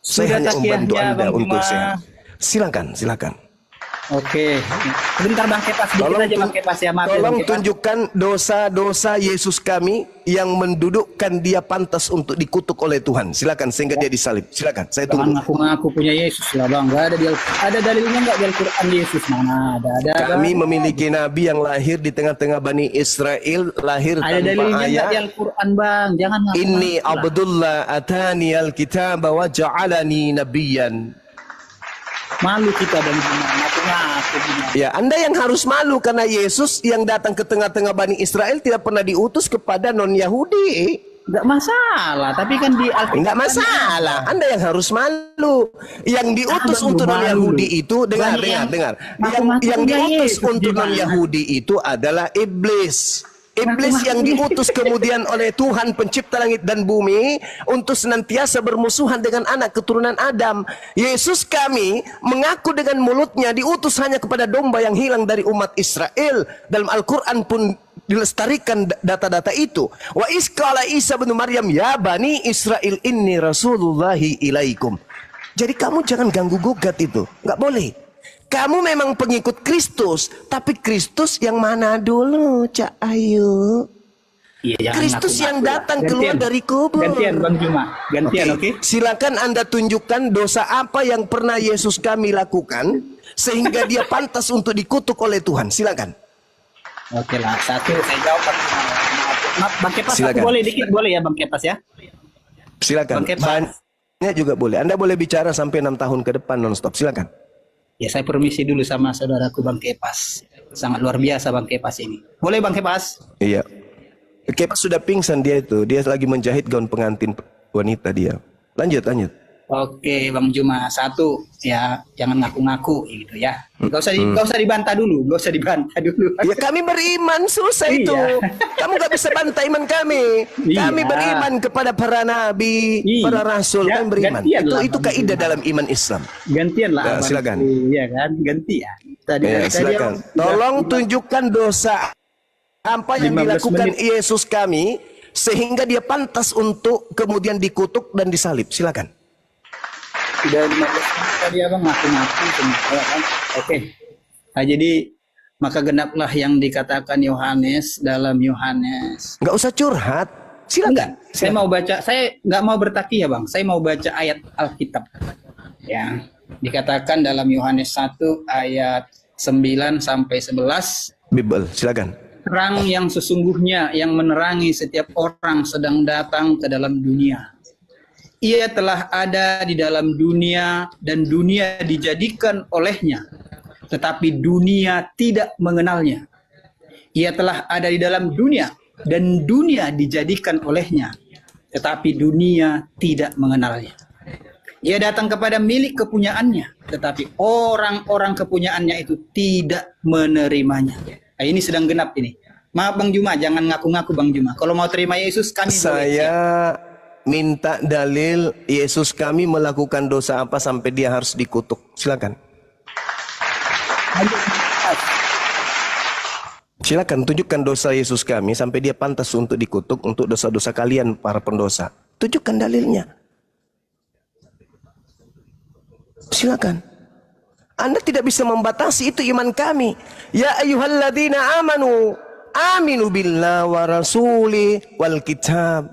Saya hanya membantu Anda untuk sehat. Silakan. Oke, sebentar Bang Kepas, sedikit aja Bang Kepas ya, maaf. Tolong tunjukkan dosa-dosa Yesus kami yang mendudukkan dia pantas untuk dikutuk oleh Tuhan. Silakan, sehingga dia disalib. Silakan, saya tunggu. Ngaku-ngaku punya Yesus lah Bang, nggak ada dalilnya nggak di Al-Quran Yesus, mana ada. Kami memiliki nabi yang lahir di tengah-tengah Bani Israel, lahir ada tanpa dalilnya ayah. Nggak di Al-Quran Bang, jangan ngaku-ngaku. Inni Abdullah atani al-kitab wa ja'alani nabiyan. Malu kita Bang Juma, ngaku-ngaku. Ya, Anda yang harus malu karena Yesus yang datang ke tengah-tengah Bani Israel tidak pernah diutus kepada non-Yahudi. Enggak masalah, tapi kan di Alkitab. Enggak masalah, Anda yang harus malu. Yang diutus untuk non-Yahudi itu, dengar. Yang diutus untuk non-Yahudi itu adalah iblis. Iblis yang diutus kemudian oleh Tuhan pencipta langit dan bumi untuk senantiasa bermusuhan dengan anak keturunan Adam. Yesus kami mengaku dengan mulutnya diutus hanya kepada domba yang hilang dari umat Israel. Dalam Al-Quran pun dilestarikan data-data itu. Wa isqala Isa bin Maryam ya bani Israel inni rasulullahi ilaikum. Jadi kamu jangan ganggu gugat itu, nggak boleh. Kamu memang pengikut Kristus, tapi Kristus yang mana dulu, Cak Ayu? Iya, Kristus yang datang keluar dari kubur. Gantian Bang Juma, gantian, oke? Silakan Anda tunjukkan dosa apa yang pernah Yesus kami lakukan sehingga dia pantas untuk dikutuk oleh Tuhan. Silakan. Oke lah, satu saya jawab. Maaf, Bang Kepas, aku boleh dikit, boleh ya Bang Kepas ya? Silakan. Banyak juga boleh. Anda boleh bicara sampai 6 tahun ke depan non-stop. Silakan. Ya, saya permisi dulu sama saudaraku Bang Kepas. Sangat luar biasa Bang Kepas ini. Boleh Bang Kepas? Iya. Kepas sudah pingsan dia itu. Dia lagi menjahit gaun pengantin wanita dia. Lanjut. Oke Bang Juma, satu ya, jangan ngaku-ngaku gitu ya. Gak usah dibantah dulu, Ya kami beriman, susah itu. Kamu gak bisa bantah iman kami. Kami beriman kepada para nabi, para rasul. Kami beriman. Itu kaidah dalam iman Islam. Gantian lah. Silakan. Iya kan, ganti ya. Silakan. Tolong tunjukkan dosa apa yang dilakukan Yesus kami sehingga dia pantas untuk kemudian dikutuk dan disalib. Silakan. Sudah 15 menit tadi Abang ngaku-ngaku semua kan. Oke. Nah, jadi maka genaplah yang dikatakan Yohanes dalam Yohanes. Enggak usah curhat. Silakan. Saya mau baca, saya nggak mau bertaki ya Bang. Saya mau baca ayat Alkitab. Ya, dikatakan dalam Yohanes 1 ayat 9 sampai 11, Bible, silakan. terang yang sesungguhnya yang menerangi setiap orang sedang datang ke dalam dunia. Ia telah ada di dalam dunia dan dunia dijadikan olehnya, tetapi dunia tidak mengenalnya. Ia telah ada di dalam dunia dan dunia dijadikan olehnya, tetapi dunia tidak mengenalnya. Ia datang kepada milik kepunyaannya, tetapi orang-orang kepunyaannya itu tidak menerimanya. Nah, ini sedang genap ini. Maaf Bang Juma, jangan ngaku-ngaku Bang Juma. Kalau mau terima Yesus, kami Saya minta dalil Yesus kami melakukan dosa apa sampai dia harus dikutuk. Silakan. Silakan tunjukkan dosa Yesus kami sampai dia pantas untuk dikutuk untuk dosa-dosa kalian para pendosa. Tunjukkan dalilnya. Silakan. Anda tidak bisa membatasi, itu iman kami. Ya ayyuhalladzina amanu aminu billah wa rasuli wal kitab.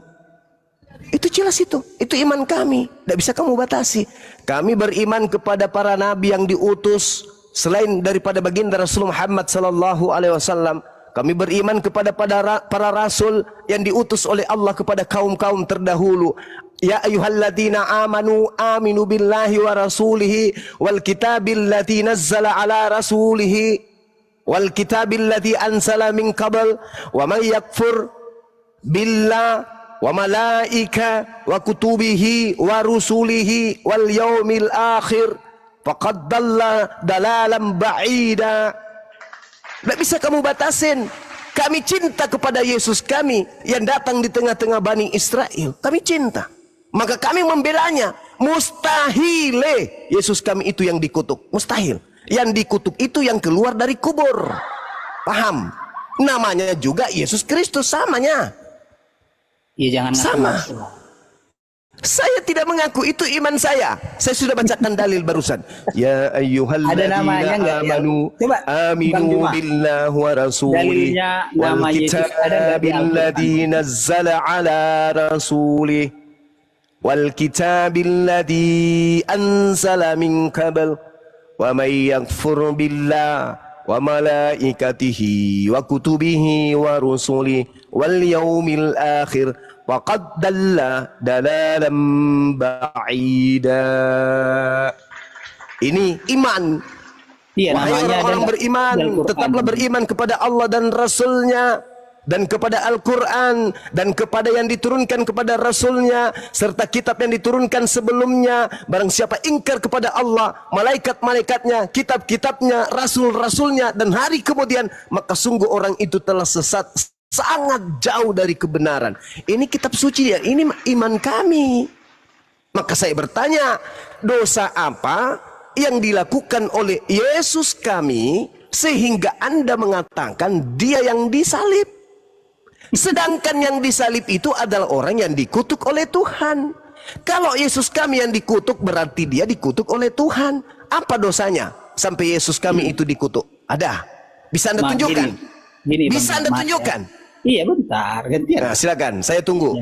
Itu jelas itu iman kami. Tidak bisa kamu batasi. Kami beriman kepada para nabi yang diutus selain daripada baginda Rasul Muhammad sallallahu alaihi wasallam. Kami beriman kepada para rasul yang diutus oleh Allah kepada kaum-kaum terdahulu. Ya ayyuhalladzina amanu aminu billahi wa rasulihi wal kitabil ladzi nazzala ala rasulihi wal kitabil ladzi anzala min qabl wa may yakfur billah wa malaika wa kutubihi wa rusulihi wal yaumil akhir faqad dalla dalalan ba'ida. Tidak bisa kamu batasin. Kami cinta kepada Yesus kami yang datang di tengah-tengah Bani Israel. Kami cinta. Maka kami membelanya. Mustahil Yesus kami itu yang dikutuk. Mustahil. Yang dikutuk itu yang keluar dari kubur. Paham? Namanya juga Yesus Kristus, samanya. Ya jangan sama. ngaku-ngaku. Saya tidak mengaku, itu iman saya. Saya sudah bacakan dalil barusan. Ya ayyuhalladzina amanu aminu billahi wa rasulihi wal kitabil ladzi nazzala ala rasulih wal kitabil ladzi anzala min qabl wa may yakfur billahi wa malaikatihi wa kutubihi wa rusulihi wal yaumil akhir faqad dalla dalalan ba'ida. Ini iman. Iya, wahai orang-orang beriman, tetaplah beriman kepada Allah dan Rasulnya, dan kepada Al-Quran, dan kepada yang diturunkan kepada Rasulnya, serta kitab yang diturunkan sebelumnya. Barang siapa ingkar kepada Allah, malaikat-malaikatnya, kitab-kitabnya, rasul-rasulnya, dan hari kemudian, maka sungguh orang itu telah sesat, sangat jauh dari kebenaran. Ini kitab suci ya, ini iman kami. Maka saya bertanya, dosa apa yang dilakukan oleh Yesus kami sehingga Anda mengatakan dia yang disalib? Sedangkan yang disalib itu adalah orang yang dikutuk oleh Tuhan. Kalau Yesus kami yang dikutuk, berarti dia dikutuk oleh Tuhan. Apa dosanya sampai Yesus kami itu dikutuk? Ada? Bisa Anda tunjukkan? Gini, bisa Anda tunjukkan? Iya bentar, gantian. Nah, silakan, saya tunggu.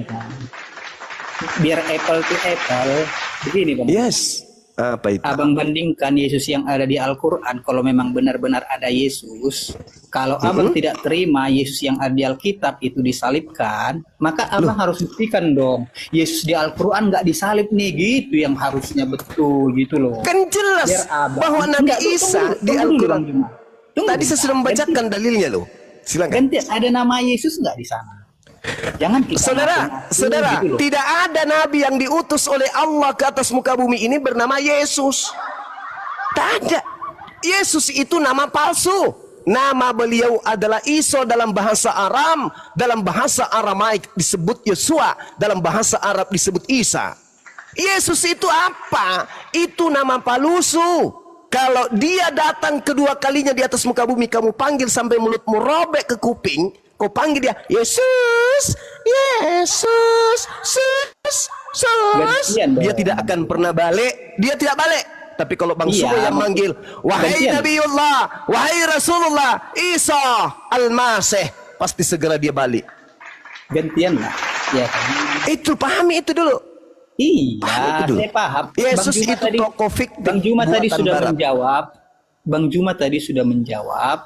Biar apple to apple, begini Bang. Yes. Apa itu? Abang bandingkan Yesus yang ada di Al-Quran, kalau memang benar-benar ada Yesus, kalau abang tidak terima Yesus yang ada di Alkitab itu disalibkan, maka abang harus buktikan dong, Yesus di Al-Quran nggak disalib nih, gitu yang harusnya betul gitu loh. Kan jelas bahwa Nabi Isa di Al-Quran. Tadi saya sudah membacakan dalilnya loh. Silakan. Ganti, ada nama Yesus nggak di sana? Jangan kita saudara, gitu tidak ada nabi yang diutus oleh Allah ke atas muka bumi ini bernama Yesus. Tak ada. Yesus itu nama palsu. Nama beliau adalah Isa dalam bahasa Aram, dalam bahasa Aramaik disebut Yesua, dalam bahasa Arab disebut Isa. Yesus itu apa? Itu nama palsu. Kalau dia datang kedua kalinya di atas muka bumi, kamu panggil sampai mulutmu robek ke kuping, kau panggil dia, Yesus, Yesus, Yesus. Dia tidak akan pernah balik, dia tidak balik. Tapi kalau Bang Sule yang manggil, wahai Nabiullah, wahai Rasulullah, Isa Al-Masih, pasti segera dia balik. Gantian lah. Ya. Itu pahami itu dulu. Iya, Paham itu dulu. saya paham. Yesus itu tokoh fiktif Bang Juma tadi buatan sudah Barat. menjawab. Bang Juma tadi sudah menjawab.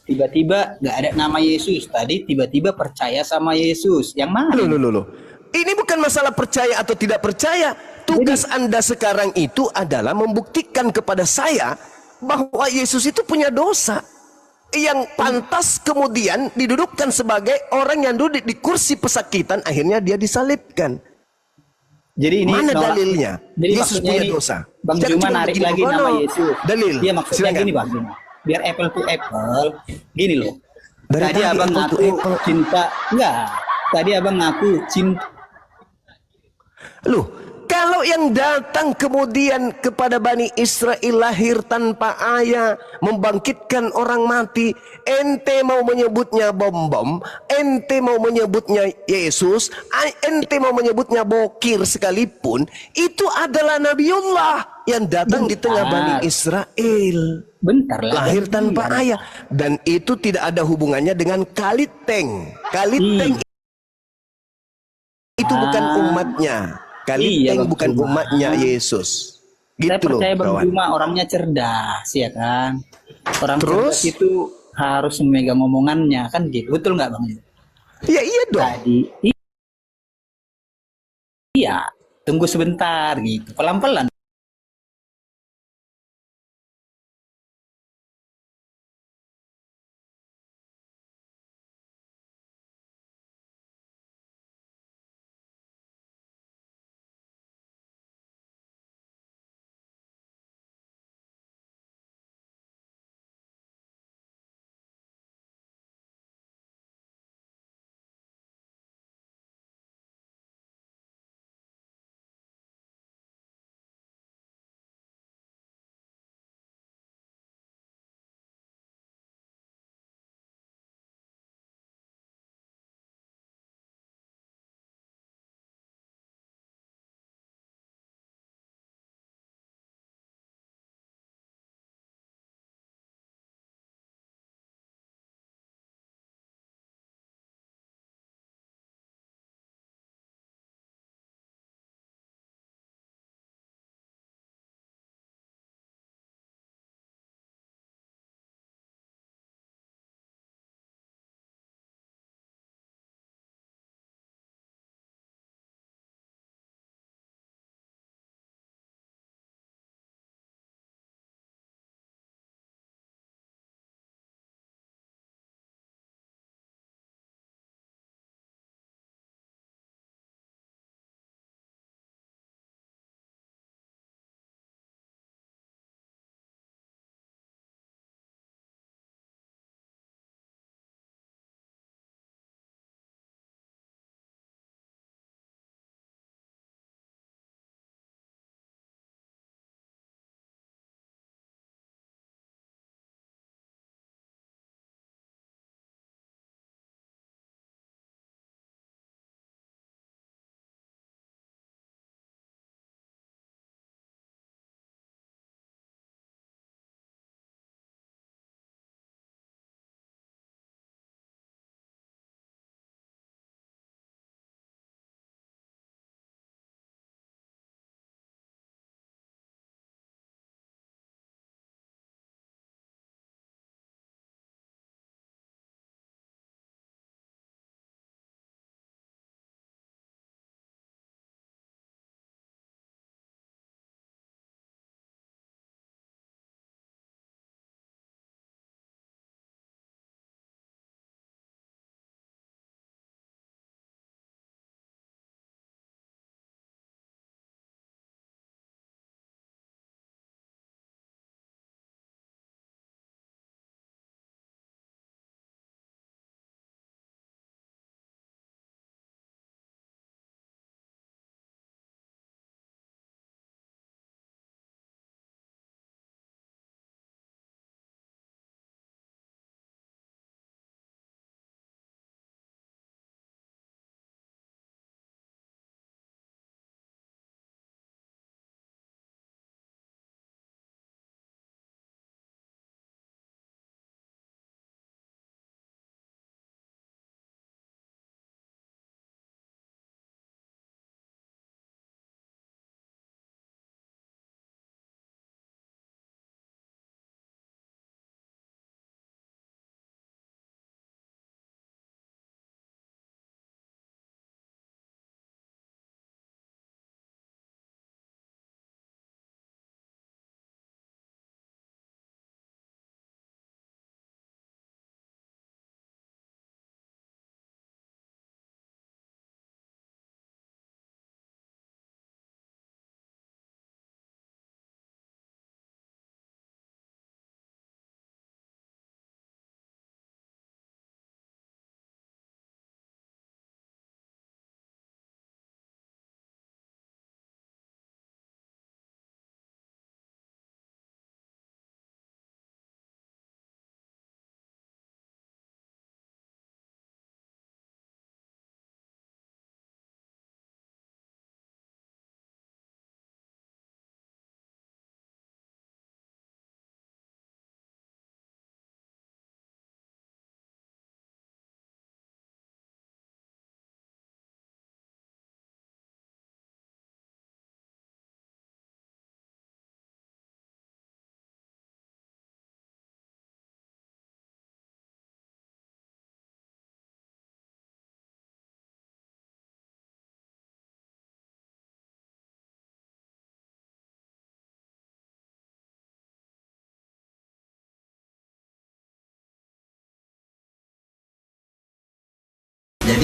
Tiba-tiba nggak ada nama Yesus. Tadi tiba-tiba percaya sama Yesus. Yang mana? Loh. Ini bukan masalah percaya atau tidak percaya. Tugas Anda sekarang itu adalah membuktikan kepada saya bahwa Yesus itu punya dosa yang pantas kemudian didudukkan sebagai orang yang duduk di kursi pesakitan, akhirnya dia disalibkan. Jadi ini Mana dalilnya? Jadi Yesus maksudnya punya ini dosa. Bang Jangan Juma cuma narik begini, lagi oh, nama no. Yesus. Dalil. Iya maksudnya Silakan. gini Bang Juma. Biar apple to apple. Gini loh. Dari Tadi tadi abang apple to ngaku apple. cinta. Enggak. Tadi abang ngaku cinta. Loh, kalau yang datang kemudian kepada Bani Israel lahir tanpa ayah, membangkitkan orang mati, ente mau menyebutnya bom-bom, ente mau menyebutnya Yesus, ente mau menyebutnya bokir sekalipun, itu adalah Nabiullah yang datang di tengah Bani Israel. Bentar lah. Lahir tanpa ayah. Dan itu tidak ada hubungannya dengan Kaliteng. Kaliteng itu bukan umatnya. Kaliteng Bang bukan Juma. umatnya Yesus. Saya Gitu loh, percaya Bang kawan. Juma orangnya cerdas, ya kan? Orang Terus? cerdas itu harus memegang omongannya, kan gitu. Betul nggak Bang? Ya iya dong. Tadi, iya. Tunggu sebentar gitu, pelan-pelan.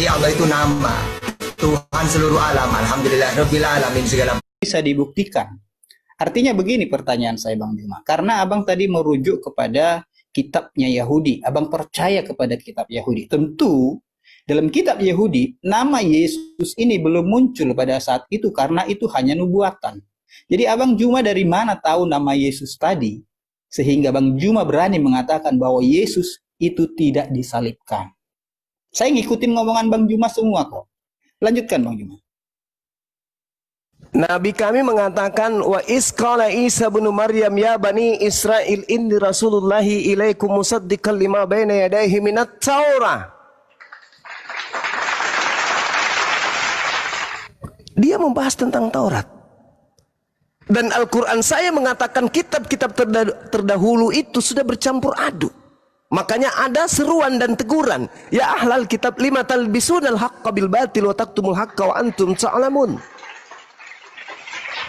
Jadi Allah itu nama, Tuhan seluruh alam, alhamdulillah rabbil alamin segala. Bisa dibuktikan. Artinya begini pertanyaan saya Bang Juma. Karena abang tadi merujuk kepada kitabnya Yahudi. Abang percaya kepada kitab Yahudi. Tentu dalam kitab Yahudi, nama Yesus ini belum muncul pada saat itu karena itu hanya nubuatan. Jadi Abang Juma dari mana tahu nama Yesus tadi? Sehingga Bang Juma berani mengatakan bahwa Yesus itu tidak disalibkan. Saya ngikutin ngomongan Bang Juma semua kok. Lanjutkan Bang Juma. Nabi kami mengatakan wa isqala Isa bin Maryam ya bani Israel inni rasulullahi ilaikum musaddiqan lima baina yadayhi minat Taurah. Dia membahas tentang Taurat. Dan Al-Quran saya mengatakan kitab-kitab terdahulu itu sudah bercampur aduk. Makanya ada seruan dan teguran. Ya ahlal kitab lima talbisunal haqqa bil batil wa taktumul haqqa wa antum ta'lamun.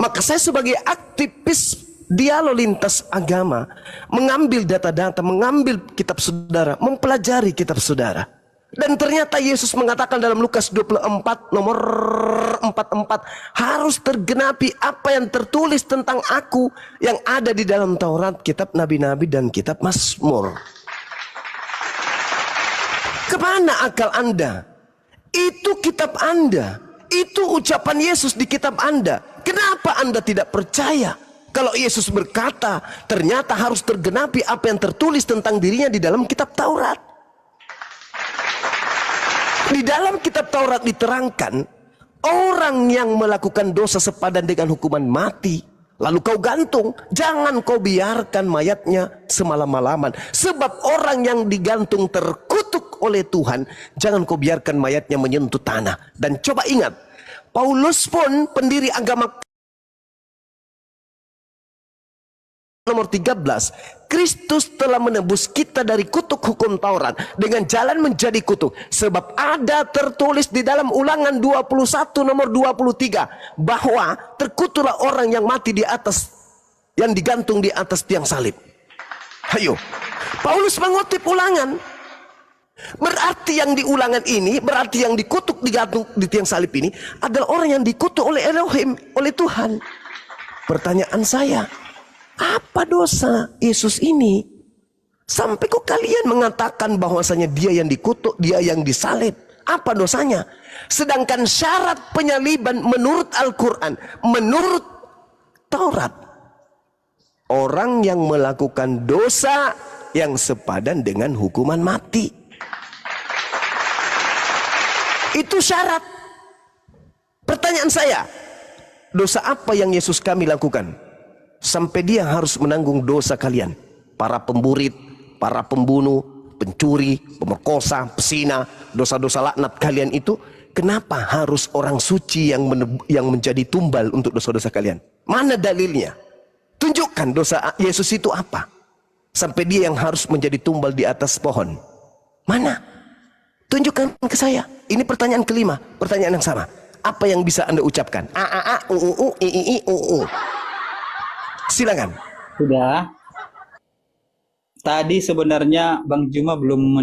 Maka saya sebagai aktivis dialog lintas agama, mengambil data-data, mengambil kitab saudara, mempelajari kitab saudara. Dan ternyata Yesus mengatakan dalam Lukas 24 nomor 44, harus tergenapi apa yang tertulis tentang aku yang ada di dalam Taurat, kitab nabi-nabi dan kitab Mazmur. Kemana akal Anda? Itu kitab Anda. Itu ucapan Yesus di kitab Anda. Kenapa Anda tidak percaya kalau Yesus berkata ternyata harus tergenapi apa yang tertulis tentang dirinya di dalam kitab Taurat? Di dalam kitab Taurat diterangkan orang yang melakukan dosa sepadan dengan hukuman mati lalu kau gantung, jangan kau biarkan mayatnya semalam-malaman. Sebab orang yang digantung terkutuk oleh Tuhan, jangan kau biarkan mayatnya menyentuh tanah. Dan coba ingat, Paulus pun pendiri agama nomor 13, Kristus telah menebus kita dari kutuk hukum Taurat dengan jalan menjadi kutuk. Sebab ada tertulis di dalam Ulangan 21 nomor 23 bahwa terkutuklah orang yang mati di atas, yang digantung di atas tiang salib. Ayo, Paulus mengutip Ulangan. Berarti yang di Ulangan ini, berarti yang dikutuk digantung di tiang salib ini adalah orang yang dikutuk oleh Elohim, oleh Tuhan. Pertanyaan saya, apa dosa Yesus ini sampai kok kalian mengatakan bahwasanya dia yang dikutuk, dia yang disalib? Apa dosanya? Sedangkan syarat penyaliban menurut Al-Quran, menurut Taurat, orang yang melakukan dosa yang sepadan dengan hukuman mati. Itu syarat. Pertanyaan saya, dosa apa yang Yesus kami lakukan sampai dia harus menanggung dosa kalian? Para pemburit, para pembunuh, pencuri, pemerkosa, pesina, dosa-dosa laknat kalian itu, kenapa harus orang suci yang menjadi tumbal untuk dosa-dosa kalian? Mana dalilnya? Tunjukkan dosa Yesus itu apa sampai dia yang harus menjadi tumbal di atas pohon. Mana? Tunjukkan ke saya. Ini pertanyaan kelima, pertanyaan yang sama. Apa yang bisa Anda ucapkan? A a a u u u i i i u u. Silakan. Sudah. Tadi sebenarnya Bang Juma belum